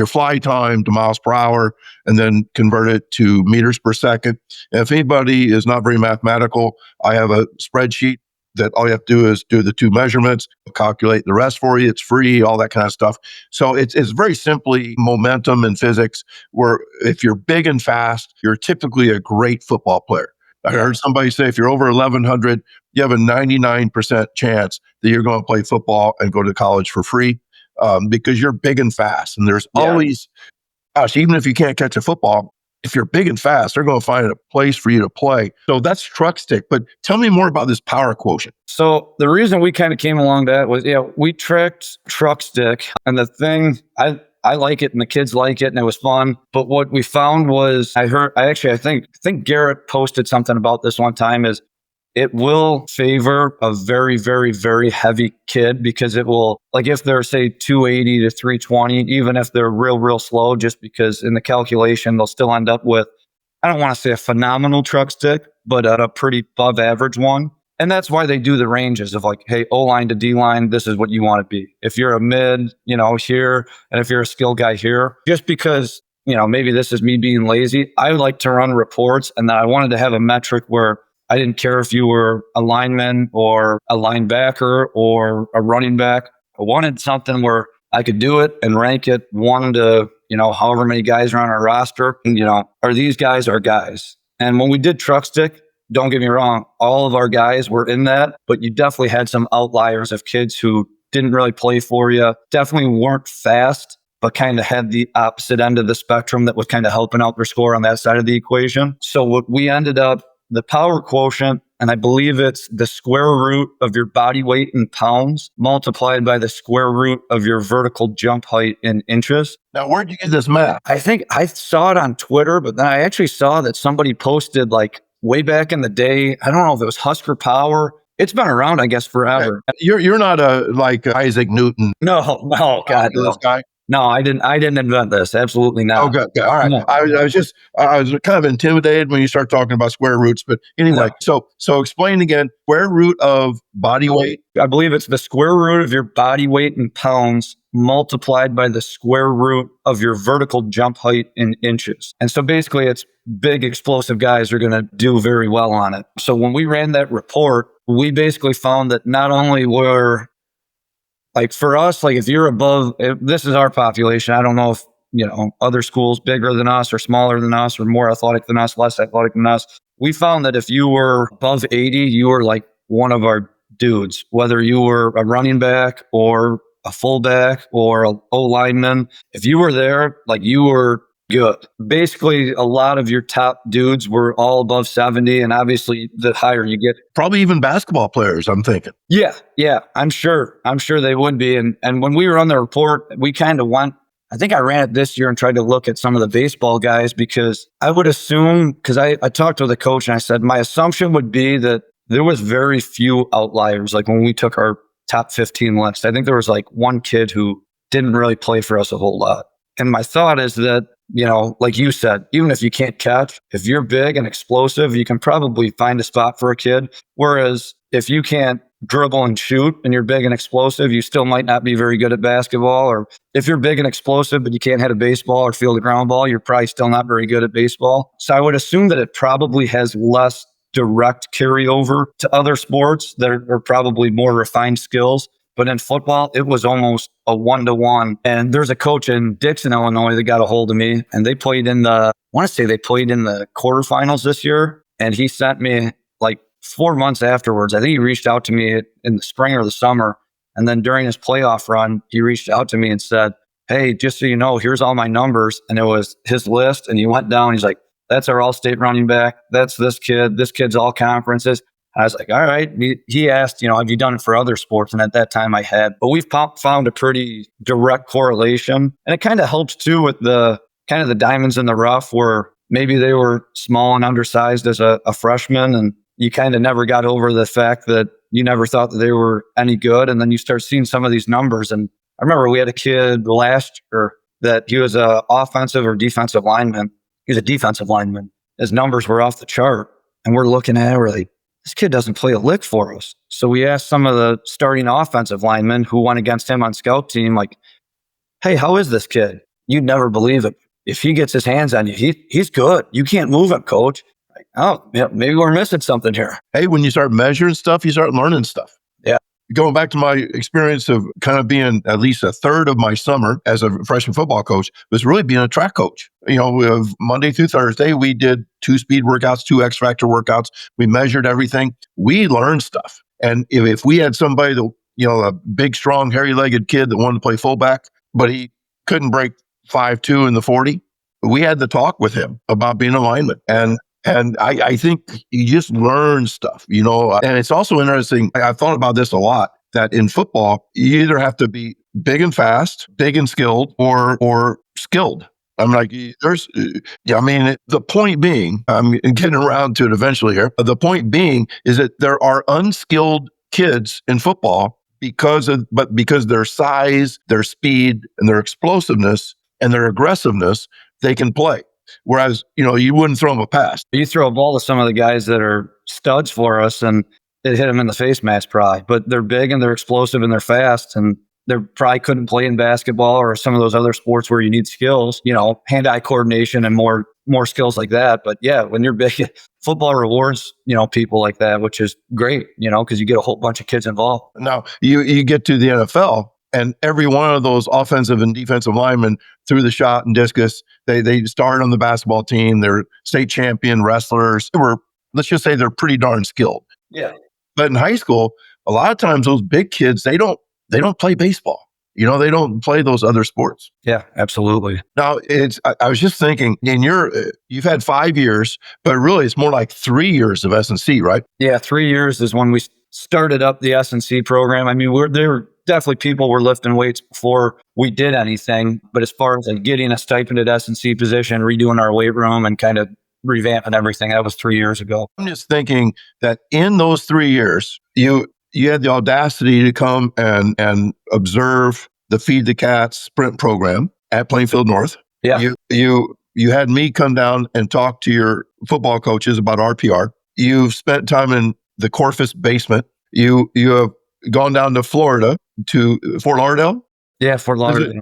fly time to miles per hour, and then convert it to meters per second. And if anybody is not very mathematical, I have a spreadsheet that all you have to do is do the 2 measurements, calculate the rest for you. It's free, all that kind of stuff. So it's very simply momentum and physics, where if you're big and fast, you're typically a great football player. I heard somebody say if you're over 1,100, you have a 99% chance that you're going to play football and go to college for free, because you're big and fast. And there's always, gosh, even if you can't catch a football, if you're big and fast, they're going to find a place for you to play. So that's truck stick. But tell me more about this power quotient. So the reason we kind of came along that was, we tricked truck stick, and the thing, I like it and the kids like it and it was fun. But what we found was, I think Garrett posted something about this one time, is it will favor a very, very, very heavy kid, because it will, like if they're say 280 to 320, even if they're real slow, just because in the calculation, they'll still end up with, I don't want to say a phenomenal truck stick, but a pretty above average one. And that's why they do the ranges of like, hey, O-line to D-line, this is what you want to be. If you're a mid, here, and if you're a skill guy here, just because, maybe this is me being lazy, I like to run reports, and then I wanted to have a metric where I didn't care if you were a lineman or a linebacker or a running back. I wanted something where I could do it and rank it 1 to, however many guys are on our roster. And, are these guys our guys? And when we did truck stick, don't get me wrong, all of our guys were in that, but you definitely had some outliers of kids who didn't really play for you, definitely weren't fast, but kind of had the opposite end of the spectrum that was kind of helping out their score on that side of the equation. So what we ended up, the power quotient, and I believe it's the square root of your body weight in pounds multiplied by the square root of your vertical jump height in inches. Now, where'd you get this math? I think I saw it on Twitter, but then I actually saw that somebody posted like way back in the day. I don't know if it was Husker Power. It's been around, I guess, forever. Okay. You're not like Isaac Newton. No, God, this guy. No, I didn't invent this. Absolutely not. Okay. All right. No. I was kind of intimidated when you start talking about square roots, but anyway, so explain again, square root of body weight. I believe it's the square root of your body weight in pounds multiplied by the square root of your vertical jump height in inches. And so basically it's big explosive guys are going to do very well on it. So when we ran that report, we basically found that not only were, like for us, like if you're above, this is our population. I don't know if, other schools bigger than us or smaller than us or more athletic than us, less athletic than us. We found that if you were above 80, you were like one of our dudes, whether you were a running back or a fullback or an O-lineman. If you were there, like you were good. Basically, a lot of your top dudes were all above 70. And obviously, the higher you get. Probably even basketball players, I'm thinking. Yeah. I'm sure they would be. And when we were on the report, we kind of went, I think I ran it this year and tried to look at some of the baseball guys, because I would assume, because I talked to the coach and I said, my assumption would be that there was very few outliers. Like when we took our top 15 list, I think there was like one kid who didn't really play for us a whole lot. And my thought is that, like you said, even if you can't catch, if you're big and explosive, you can probably find a spot for a kid. Whereas if you can't dribble and shoot and you're big and explosive, you still might not be very good at basketball. Or if you're big and explosive, but you can't hit a baseball or field a ground ball, you're probably still not very good at baseball. So I would assume that it probably has less direct carryover to other sports that are probably more refined skills. But in football, it was almost a 1-to-1. And there's a coach in Dixon, Illinois that got a hold of me, and they played in the quarterfinals this year. And he sent me like 4 months afterwards. I think he reached out to me in the spring or the summer. And then during his playoff run, he reached out to me and said, hey, just so you know, here's all my numbers. And it was his list. And he went down, he's like, that's our all-state running back. That's this kid. This kid's all conferences. I was like, all right. He asked, have you done it for other sports? And at that time I had. But we've found a pretty direct correlation. And it kind of helps too with the kind of the diamonds in the rough where maybe they were small and undersized as a freshman. And you kind of never got over the fact that you never thought that they were any good. And then you start seeing some of these numbers. And I remember we had a kid last year that he was an offensive or defensive lineman. He was a defensive lineman. His numbers were off the chart. And we're looking at it, we're like, this kid doesn't play a lick for us. So we asked some of the starting offensive linemen who went against him on scout team, like, hey, how is this kid? You'd never believe it. If he gets his hands on you, he's good. You can't move him, coach. Like, oh, yeah, maybe we're missing something here. Hey, when you start measuring stuff, you start learning stuff. Yeah. Going back to my experience of kind of being at least a third of my summer as a freshman football coach was really being a track coach. Monday through Thursday, we did 2 speed workouts, 2 X factor workouts. We measured everything. We learned stuff. And if we had somebody that, a big, strong, hairy-legged kid that wanted to play fullback, but he couldn't break 5.2 in the 40, we had to talk with him about being a lineman. And I think you just learn stuff, and it's also interesting. I've thought about this a lot, that in football, you either have to be big and fast, big and skilled, or skilled. I'm like, the point being, I'm getting around to it eventually here. The point being is that there are unskilled kids in football because their size, their speed, and their explosiveness and their aggressiveness, they can play. Whereas, you wouldn't throw them a pass. You throw a ball to some of the guys that are studs for us and it hit them in the face mask probably, but they're big and they're explosive and they're fast and they probably couldn't play in basketball or some of those other sports where you need skills, hand-eye coordination and more skills like that. But yeah, when you're big, football rewards, people like that, which is great, because you get a whole bunch of kids involved. Now, you get to the NFL, and every one of those offensive and defensive linemen threw the shot and discus. They started on the basketball team. They're state champion wrestlers. Let's just say they're pretty darn skilled. Yeah. But in high school, a lot of times those big kids, they don't play baseball. They don't play those other sports. Yeah, absolutely. Now, I was just thinking, and you've had 5 years, but really it's more like 3 years of S&C, right? Yeah, 3 years is when we started up the S&C program. I mean, there were definitely people were lifting weights before we did anything. But as far as like getting a stipended S&C position, redoing our weight room and kind of revamping everything, that was 3 years ago. I'm just thinking that in those 3 years, you had the audacity to come and observe the Feed the Cats sprint program at Plainfield North. Yeah. You had me come down and talk to your football coaches about RPR. You've spent time in the Corfus basement. You have gone down to Florida, to Fort Lauderdale. Yeah, Fort Lauderdale.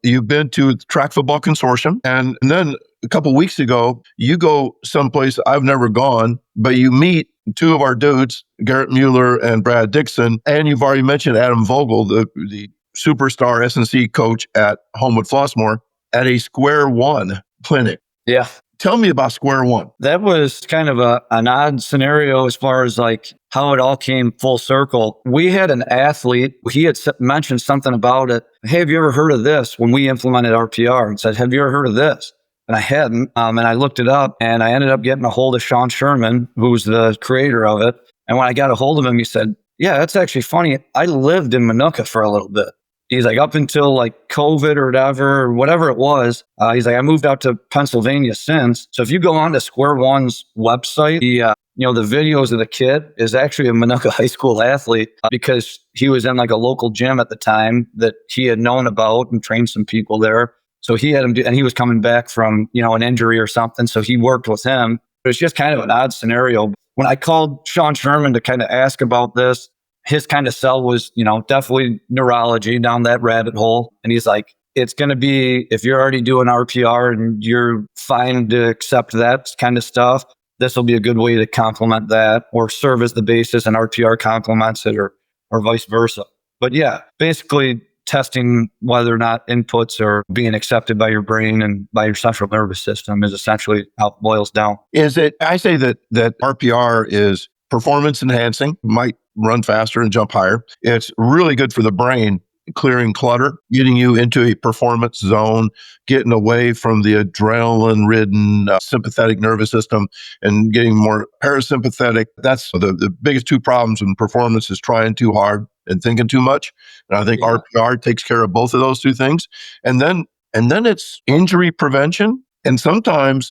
You've been to the Track Football Consortium. And then a couple of weeks ago, you go someplace I've never gone, but you meet 2 of our dudes, Garrett Mueller and Brad Dixon. And you've already mentioned Adam Vogel, the superstar S&C coach at Homewood Flossmoor, at a Square One clinic. Yeah. Tell me about Square One. That was kind of an odd scenario as far as like how it all came full circle. We had an athlete, he had mentioned something about it. Hey, have you ever heard of this? When we implemented RPR, and said, have you ever heard of this? And I hadn't. And I looked it up and I ended up getting a hold of Sean Sherman, who's the creator of it. And when I got a hold of him, he said, yeah, that's actually funny. I lived in Minooka for a little bit. He's like, up until like COVID or whatever it was, he's like, I moved out to Pennsylvania since. So if you go on to Square One's website, the videos of the kid is actually a Minooka High School athlete because he was in like a local gym at the time that he had known about and trained some people there. So he had him and he was coming back from, an injury or something. So he worked with him. It was just kind of an odd scenario. When I called Sean Sherman to kind of ask about this, his kind of sell was, definitely neurology down that rabbit hole. And he's like, it's going to be, if you're already doing RPR and you're fine to accept that kind of stuff, this will be a good way to complement that or serve as the basis and RPR complements it or vice versa. But yeah, basically testing whether or not inputs are being accepted by your brain and by your central nervous system is essentially how it boils down. I say that RPR is performance enhancing, might run faster and jump higher. It's really good for the brain, clearing clutter, getting you into a performance zone, getting away from the adrenaline-ridden sympathetic nervous system and getting more parasympathetic. That's the biggest 2 problems in performance is trying too hard and thinking too much. And I think RPR takes care of both of those 2 things. And then it's injury prevention. And sometimes,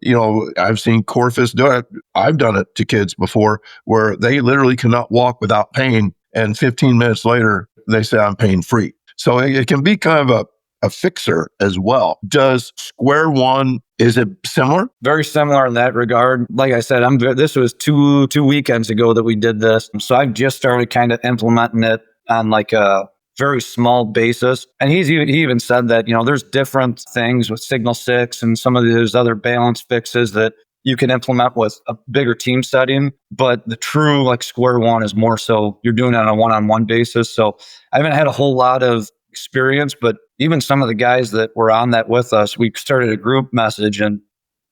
I've seen Corfus do it. I've done it to kids before where they literally cannot walk without pain. And 15 minutes later, they say, I'm pain free. So it can be kind of a fixer as well. Does Square One, is it similar? Very similar in that regard. Like I said, this was two weekends ago that we did this. So I've just started kind of implementing it on like a very small basis. And he even said that, there's different things with Signal 6 and some of those other balance fixes that you can implement with a bigger team setting. But the true like square one is more so you're doing it on a one-on-one basis. So I haven't had a whole lot of experience, but even some of the guys that were on that with us, we started a group message, and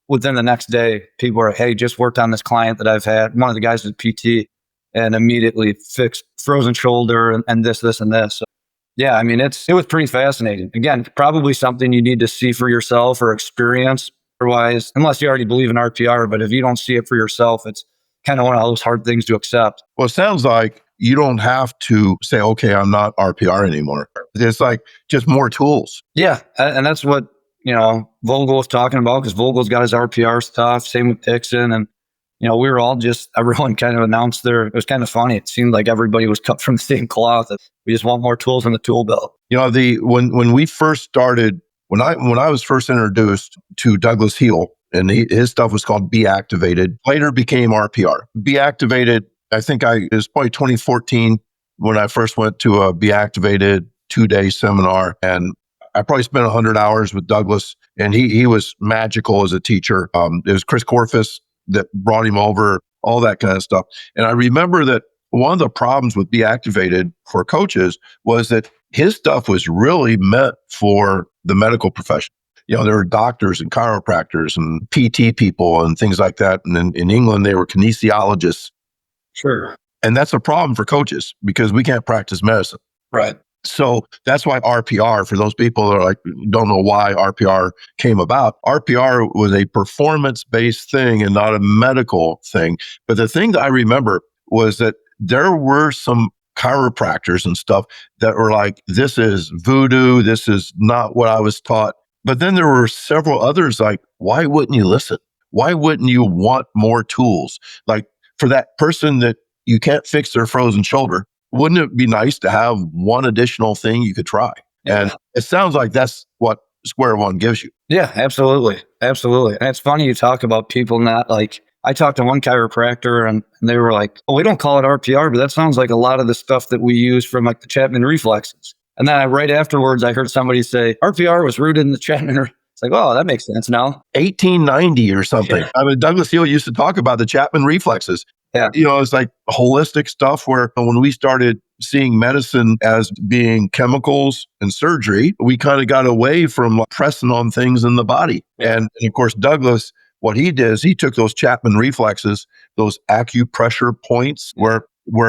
within the next day, people were, hey, just worked on this client that I've had. One of the guys was PT and immediately fixed frozen shoulder and this, and this. So, yeah, I mean, it was pretty fascinating. Again, probably something you need to see for yourself or experience. Otherwise, unless you already believe in RPR, but if you don't see it for yourself, it's kind of one of those hard things to accept. Well, it sounds like you don't have to say, okay, I'm not RPR anymore. It's like just more tools. Yeah, and that's what, Vogel was talking about, because Vogel's got his RPR stuff, same with Dixon. And, we were all everyone kind of announced it was kind of funny. It seemed like everybody was cut from the same cloth. We just want more tools in the tool belt. When we first started, when I was first introduced to Douglas Heel, and his stuff was called Be Activated, later became RPR. Be Activated, I think it was probably 2014 when I first went to a Be Activated 2-day seminar, and I probably spent 100 hours with Douglas, and he was magical as a teacher. It was Chris Corfus that brought him over, all that kind of stuff. And I remember that one of the problems with Be Activated for coaches was that his stuff was really meant for the medical profession. There were doctors and chiropractors and PT people and things like that. And in England, they were kinesiologists. Sure. And that's a problem for coaches because we can't practice medicine. Right. So that's why RPR, for those people that are don't know why RPR came about, RPR was a performance-based thing and not a medical thing. But the thing that I remember was that there were some chiropractors and stuff that were like, this is voodoo, this is not what I was taught. But then there were several others like, why wouldn't you listen? Why wouldn't you want more tools? Like for that person that you can't fix their frozen shoulder, wouldn't it be nice to have one additional thing you could try? Yeah. And it sounds like that's what Square One gives you. Yeah, absolutely. Absolutely. And it's funny you talk about people not like, I talked to one chiropractor and they were like, oh, we don't call it RPR, but that sounds like a lot of the stuff that we use from like the Chapman reflexes. And then right afterwards, I heard somebody say RPR was rooted in the Chapman. It's like, oh, that makes sense now. 1890 or something. Yeah. I mean, Douglas Heel used to talk about the Chapman reflexes. Yeah. It's like holistic stuff where when we started seeing medicine as being chemicals and surgery, we kind of got away from pressing on things in the body. Yeah. And of course, Douglas, what he did is he took those Chapman reflexes, those acupressure points where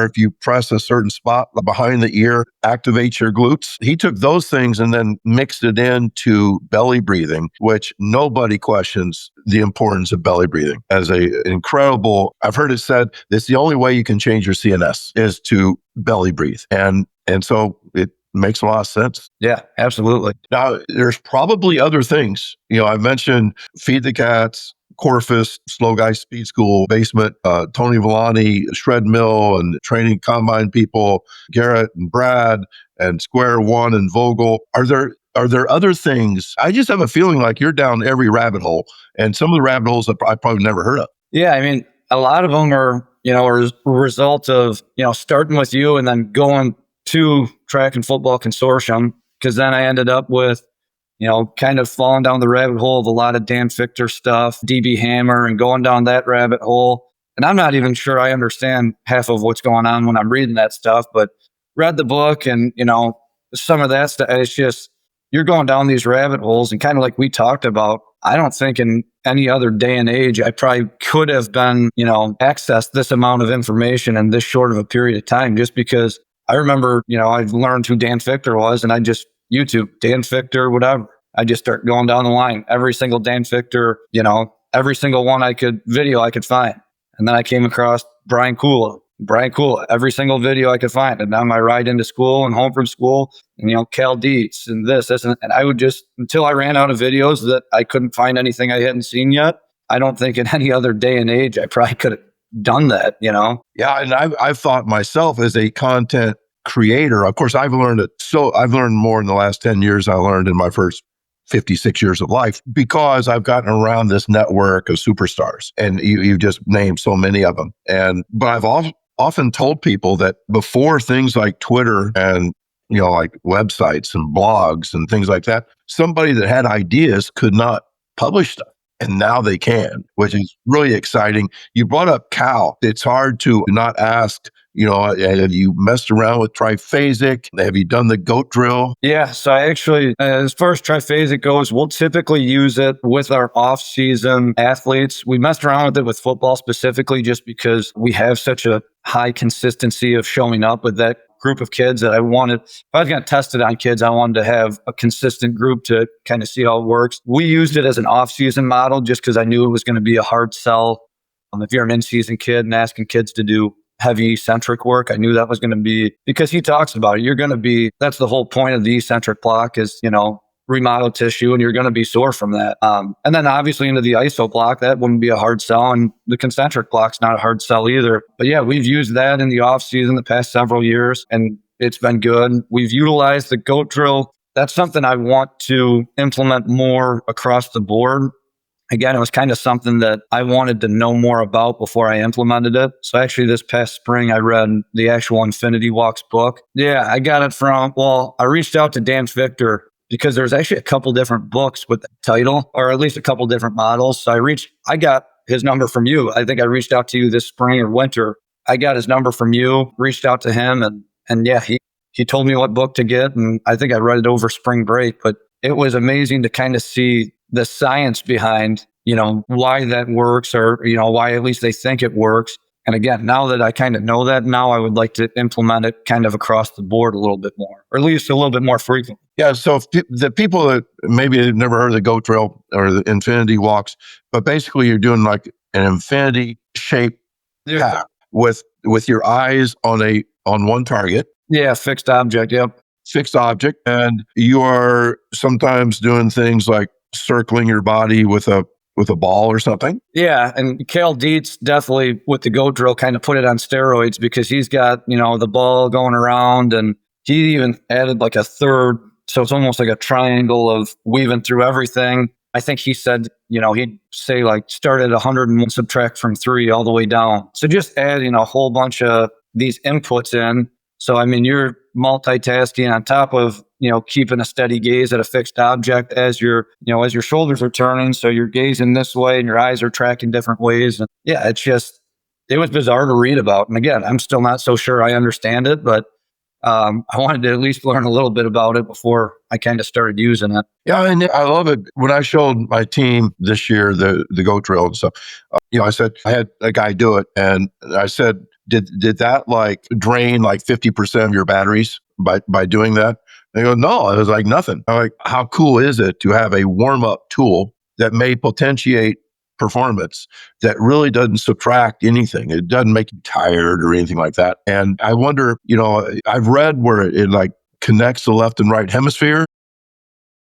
if you press a certain spot behind the ear, activates your glutes. He took those things and then mixed it into belly breathing, which nobody questions the importance of belly breathing as I've heard it said, it's the only way you can change your CNS is to belly breathe. And so it makes a lot of sense. Yeah, absolutely. Now, there's probably other things. I mentioned Feed the Cats, Corfus, Slow Guy Speed School, Basement, Tony Villani, Shredmill, and training combine people, Garrett and Brad, and Square One and Vogel. Are there other things? I just have a feeling like you're down every rabbit hole, and some of the rabbit holes I probably never heard of. Yeah, I mean, a lot of them are, a result of, starting with you and then going to Track and Football Consortium, because then I ended up with, kind of falling down the rabbit hole of a lot of Dan Fichter stuff, DB Hammer, and going down that rabbit hole. And I'm not even sure I understand half of what's going on when I'm reading that stuff, but read the book and, some of that stuff. It's just, you're going down these rabbit holes, and kind of like we talked about, I don't think in any other day and age, I probably could have been, accessed this amount of information in this short of a period of time, just because I remember, I learned who Dan Fichter was, and I just YouTube, Dan Fichter, whatever. I just start going down the line. Every single Dan Fichter, every single one I could find. And then I came across Brian Kula, every single video I could find. And on my ride into school and home from school, and, Cal Dietz and this, and I would just, until I ran out of videos that I couldn't find anything I hadn't seen yet. I don't think in any other day and age, I probably could have done that, Yeah. And I've thought myself as a content creator, of course, I've learned more in the last 10 years I learned in my first 56 years of life, because I've gotten around this network of superstars, and you just named so many of them. But I've often told people that before things like Twitter and, like websites and blogs and things like that, somebody that had ideas could not publish stuff. and now they can, which is really exciting. You brought up Cal. It's hard to not ask, have you messed around with triphasic? Have you done the goat drill? Yeah, so I actually, as far as triphasic goes, we'll typically use it with our off-season athletes. We messed around with it with football specifically just because we have such a high consistency of showing up with that group of kids that if I was going to test it on kids, I wanted to have a consistent group to kind of see how it works. We used it as an off-season model just because I knew it was going to be a hard sell. If you're an in-season kid and asking kids to do heavy eccentric work, I knew that was going to be, because he talks about it, that's the whole point of the eccentric block is, remodel tissue, and you're going to be sore from that. And then obviously into the iso block, that wouldn't be a hard sell, and the concentric block's not a hard sell either. But yeah, we've used that in the off season the past several years, and it's been good. We've utilized the goat drill. That's something I want to implement more across the board. Again, it was kind of something that I wanted to know more about before I implemented it. So actually this past spring, I read the actual Infinity Walks book. Yeah, I got it I reached out to Dan Victor because there's actually a couple different books with the title, or at least a couple different models. So I got his number from you. I think I reached out to you this spring or winter. I got his number from you, reached out to him, and yeah, he told me what book to get. And I think I read it over spring break, but it was amazing to kind of see the science behind, why that works, or, why at least they think it works. And again, now that I kind of know that, now I would like to implement it kind of across the board a little bit more, or at least a little bit more frequently. Yeah. So the people that maybe have never heard of the goat drill or the infinity walks, but basically you're doing like an infinity shape path with your eyes on one target. Yeah. Fixed object. Yep. Fixed object. And you are sometimes doing things like circling your body with a ball or something. Yeah. And Cal Dietz definitely with the goat drill kind of put it on steroids because he's got, the ball going around, and he even added like a third. So it's almost like a triangle of weaving through everything. I think he said, he'd say like start at 100 and subtract from 3 all the way down. So just adding a whole bunch of these inputs in. So, you're multitasking on top of, keeping a steady gaze at a fixed object as your shoulders are turning. So you're gazing this way and your eyes are tracking different ways. And yeah, it was bizarre to read about. And again, I'm still not so sure I understand it, but I wanted to at least learn a little bit about it before I kind of started using it. Yeah, and I love it. When I showed my team this year the goat drill and stuff, I said, I had a guy do it, and I said, did that like drain like 50% of your batteries by doing that? They go, no, it was like nothing. I'm like, how cool is it to have a warm-up tool that may potentiate performance that really doesn't subtract anything? It doesn't make you tired or anything like that. And I wonder, I've read where it like connects the left and right hemisphere.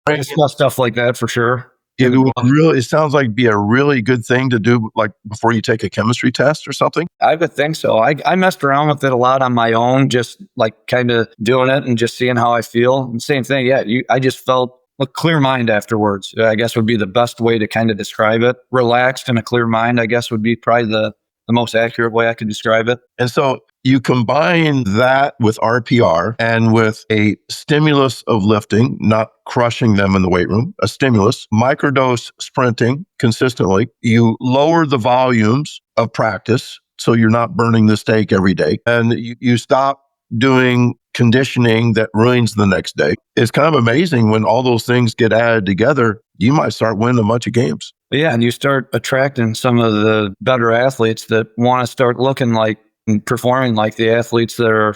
I discuss stuff like that for sure. It sounds like be a really good thing to do, like before you take a chemistry test or something. I would think so. I messed around with it a lot on my own, just like kind of doing it and just seeing how I feel. And same thing. Yeah. I just felt a clear mind afterwards, I guess would be the best way to kind of describe it. Relaxed and a clear mind, I guess would be probably the most accurate way I could describe it. And so you combine that with RPR and with a stimulus of lifting, not crushing them in the weight room, a stimulus, microdose sprinting consistently. You lower the volumes of practice so you're not burning the steak every day. And you stop doing conditioning that ruins the next day. It's kind of amazing when all those things get added together, you might start winning a bunch of games. Yeah, and you start attracting some of the better athletes that want to start looking like and performing like the athletes that are,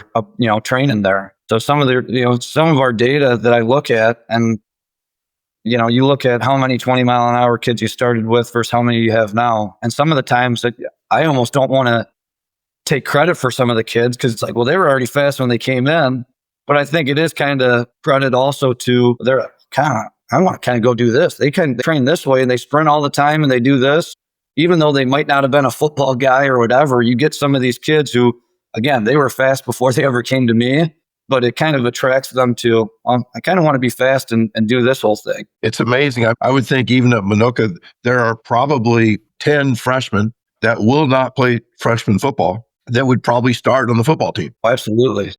training there. So some of our data that I look at, and you look at how many 20-mile-an-hour kids you started with versus how many you have now, and some of the times that I almost don't want to take credit for some of the kids because it's like, well, they were already fast when they came in, but I think it is kind of credit also to I want to kind of go do this. They can train this way and they sprint all the time and they do this. Even though they might not have been a football guy or whatever, you get some of these kids who, again, they were fast before they ever came to me, but it kind of attracts them to, I kind of want to be fast and do this whole thing. It's amazing. I would think even at Minooka, there are probably 10 freshmen that will not play freshman football that would probably start on the football team. Absolutely.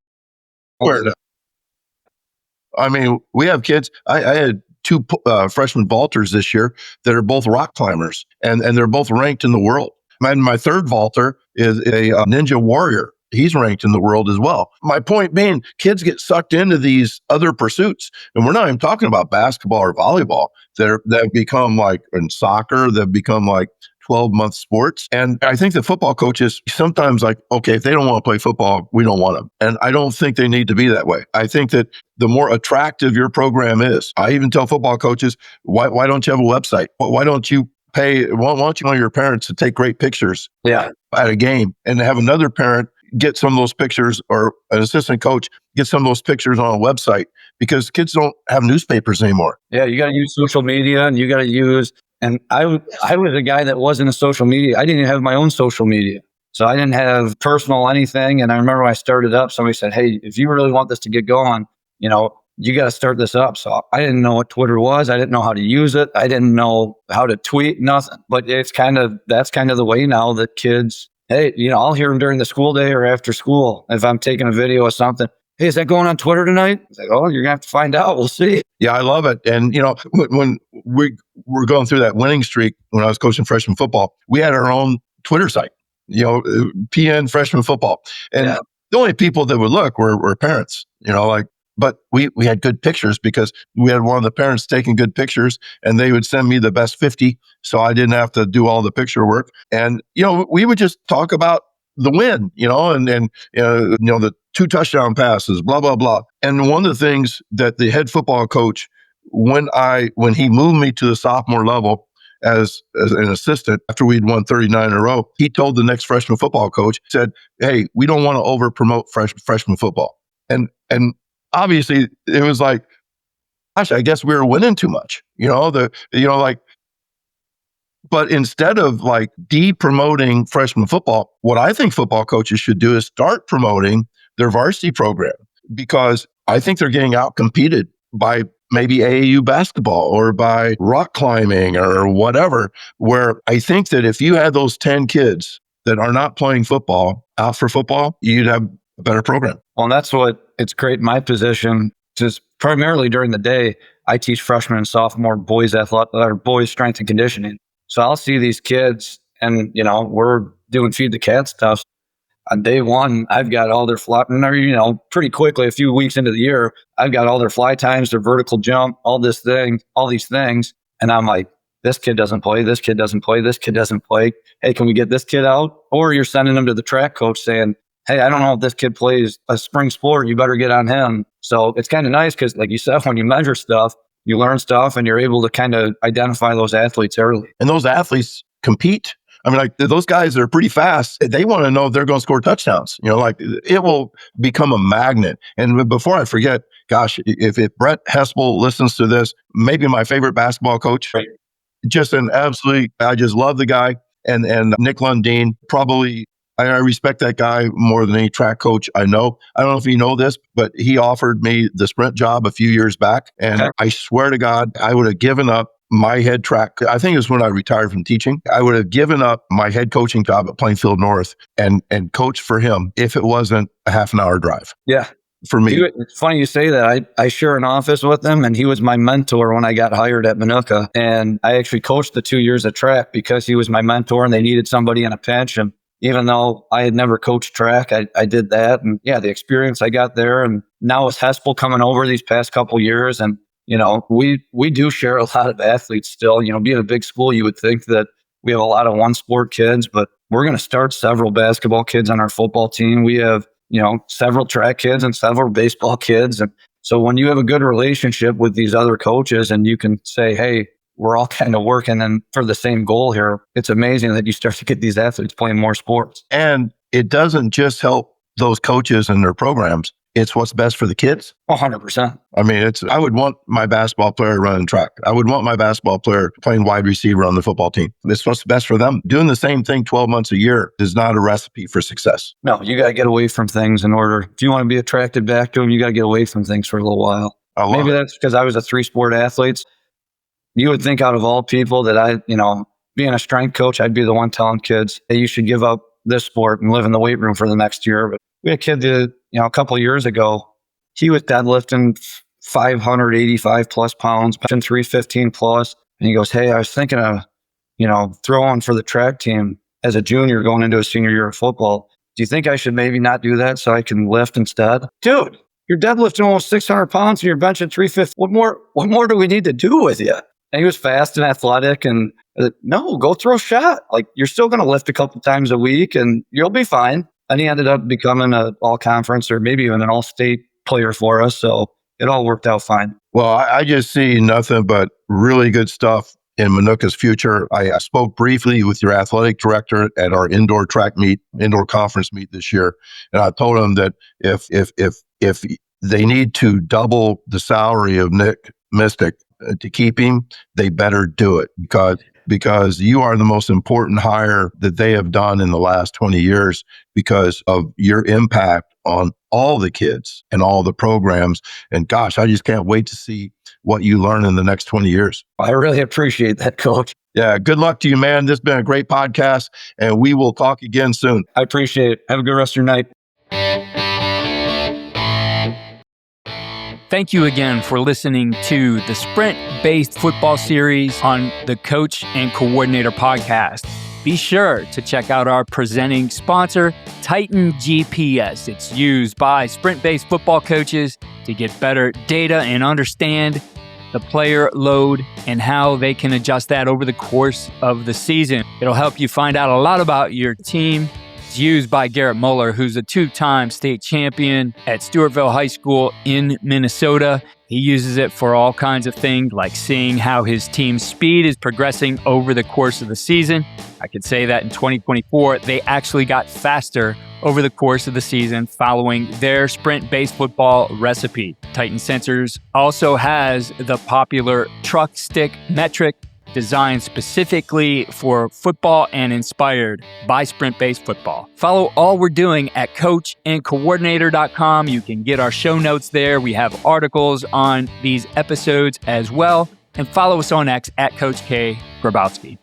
I mean, we have kids. I had two freshman vaulters this year that are both rock climbers, and they're both ranked in the world. And my third vaulter is a ninja warrior. He's ranked in the world as well. My point being, kids get sucked into these other pursuits. And we're not even talking about basketball or volleyball. They've become like in soccer, they've become like 12-month sports. And I think the football coaches sometimes like, okay, if they don't want to play football, we don't want them. And I don't think they need to be that way. I think that the more attractive your program is, I even tell football coaches, why don't you have a website? Why don't you why don't you want your parents to take great pictures at a game and have another parent get some of those pictures, or an assistant coach get some of those pictures on a website, because kids don't have newspapers anymore. Yeah, you got to use social media, and you got to use, and I was a guy that wasn't a social media. I didn't even have my own social media. So I didn't have personal anything. And I remember when I started up, somebody said, hey, if you really want this to get going, you got to start this up. So I didn't know what Twitter was. I didn't know how to use it. I didn't know how to tweet, nothing. But that's kind of the way now that kids, hey, I'll hear them during the school day or after school. If I'm taking a video or something, hey, is that going on Twitter tonight? It's like, oh, you're going to have to find out. We'll see. Yeah, I love it. And, when we were going through that winning streak, when I was coaching freshman football, we had our own Twitter site, PN freshman football. And the only people that would look were parents, but we had good pictures because we had one of the parents taking good pictures, and they would send me the best 50. So I didn't have to do all the picture work. And, we would just talk about the win, and the 2 touchdown passes, blah, blah, blah. And one of the things that the head football coach, when he moved me to the sophomore level as an assistant after we'd won 39 in a row, he told the next freshman football coach, said, hey, we don't want to over promote freshman football. And obviously it was like, gosh, I guess we were winning too much, but instead of like de-promoting freshman football, what I think football coaches should do is start promoting their varsity program, because I think they're getting out-competed by maybe AAU basketball or by rock climbing or whatever, where I think that if you had those 10 kids that are not playing football out for football, you'd have a better program. Well, and that's what it's great in my position. Just primarily during the day, I teach freshman and sophomore boys strength and conditioning. So I'll see these kids, and we're doing feed the cat stuff. On day one, I've got all their fly, pretty quickly, a few weeks into the year, I've got all their fly times, their vertical jump, all these things. And I'm like, this kid doesn't play, this kid doesn't play, this kid doesn't play. Hey, can we get this kid out? Or you're sending them to the track coach saying, hey, I don't know if this kid plays a spring sport, you better get on him. So it's kind of nice because, like you said, when you measure stuff, you learn stuff, and you're able to kind of identify those athletes early. And those athletes compete. I mean, like those guys that are pretty fast, they want to know if they're going to score touchdowns. It will become a magnet. And before I forget, gosh, if Brett Hespel listens to this, maybe my favorite basketball coach, right. Just I just love the guy. And Nick Lundeen, probably, I respect that guy more than any track coach I know. I don't know if you know this, but he offered me the sprint job a few years back. And I swear to God, I would have given up my head track. I think it was when I retired from teaching. I would have given up my head coaching job at Plainfield North and coached for him if it wasn't a half an hour drive. Yeah. For me. It's funny you say that. I share an office with him, and he was my mentor when I got hired at Minooka. And I actually coached the 2 years of track because he was my mentor, and they needed somebody in a pinch. And even though I had never coached track, I did that. And the experience I got there. And now with Hespel coming over these past couple of years, and we do share a lot of athletes still. Being a big school, you would think that we have a lot of one sport kids, but we're going to start several basketball kids on our football team. We have, several track kids and several baseball kids. And so when you have a good relationship with these other coaches, and you can say, hey, we're all kind of working and for the same goal here, it's amazing that you start to get these athletes playing more sports. And it doesn't just help those coaches and their programs. It's what's best for the kids. 100%. I mean, I would want my basketball player running track. I would want my basketball player playing wide receiver on the football team. It's what's best for them. Doing the same thing 12 months a year is not a recipe for success. No, you got to get away from things in order. If you want to be attracted back to them, you got to get away from things for a little while. Maybe that's because I was a 3-sport athlete. You would think out of all people that being a strength coach, I'd be the one telling kids, hey, you should give up this sport and live in the weight room for the next year. But we had a kid that, a couple of years ago, he was deadlifting 585 plus pounds, pushing 315 plus. And he goes, hey, I was thinking of, throwing for the track team as a junior going into a senior year of football. Do you think I should maybe not do that so I can lift instead? Dude, you're deadlifting almost 600 pounds and you're benching 350. What more do we need to do with you? And he was fast and athletic and no, go throw a shot. Like, you're still going to lift a couple times a week and you'll be fine. And he ended up becoming an all-conference or maybe even an all-state player for us. So it all worked out fine. Well, I just see nothing but really good stuff in Minooka's future. I spoke briefly with your athletic director at our indoor conference meet this year. And I told him that if they need to double the salary of Nick Micetich to keep him, they better do it because you are the most important hire that they have done in the last 20 years because of your impact on all the kids and all the programs. And gosh, I just can't wait to see what you learn in the next 20 years. I really appreciate that, Coach. Yeah, good luck to you, man. This has been a great podcast, and we will talk again soon. I appreciate it. Have a good rest of your night. Thank you again for listening to the Sprint-based football series on the Coach and Coordinator podcast. Be sure to check out our presenting sponsor, Titan GPS. It's used by Sprint-based football coaches to get better data and understand the player load and how they can adjust that over the course of the season. It'll help you find out a lot about your team. It's used by Garrett Muller, who's a two-time state champion at Stewartville High School in Minnesota. He uses it for all kinds of things, like seeing how his team's speed is progressing over the course of the season. I could say that in 2024, they actually got faster over the course of the season following their sprint-based football recipe. Titan Sensors also has the popular truck stick metric, designed specifically for football and inspired by sprint-based football. Follow all we're doing at coachandcoordinator.com. You can get our show notes there. We have articles on these episodes as well. And follow us on X at Coach K. Grabowski.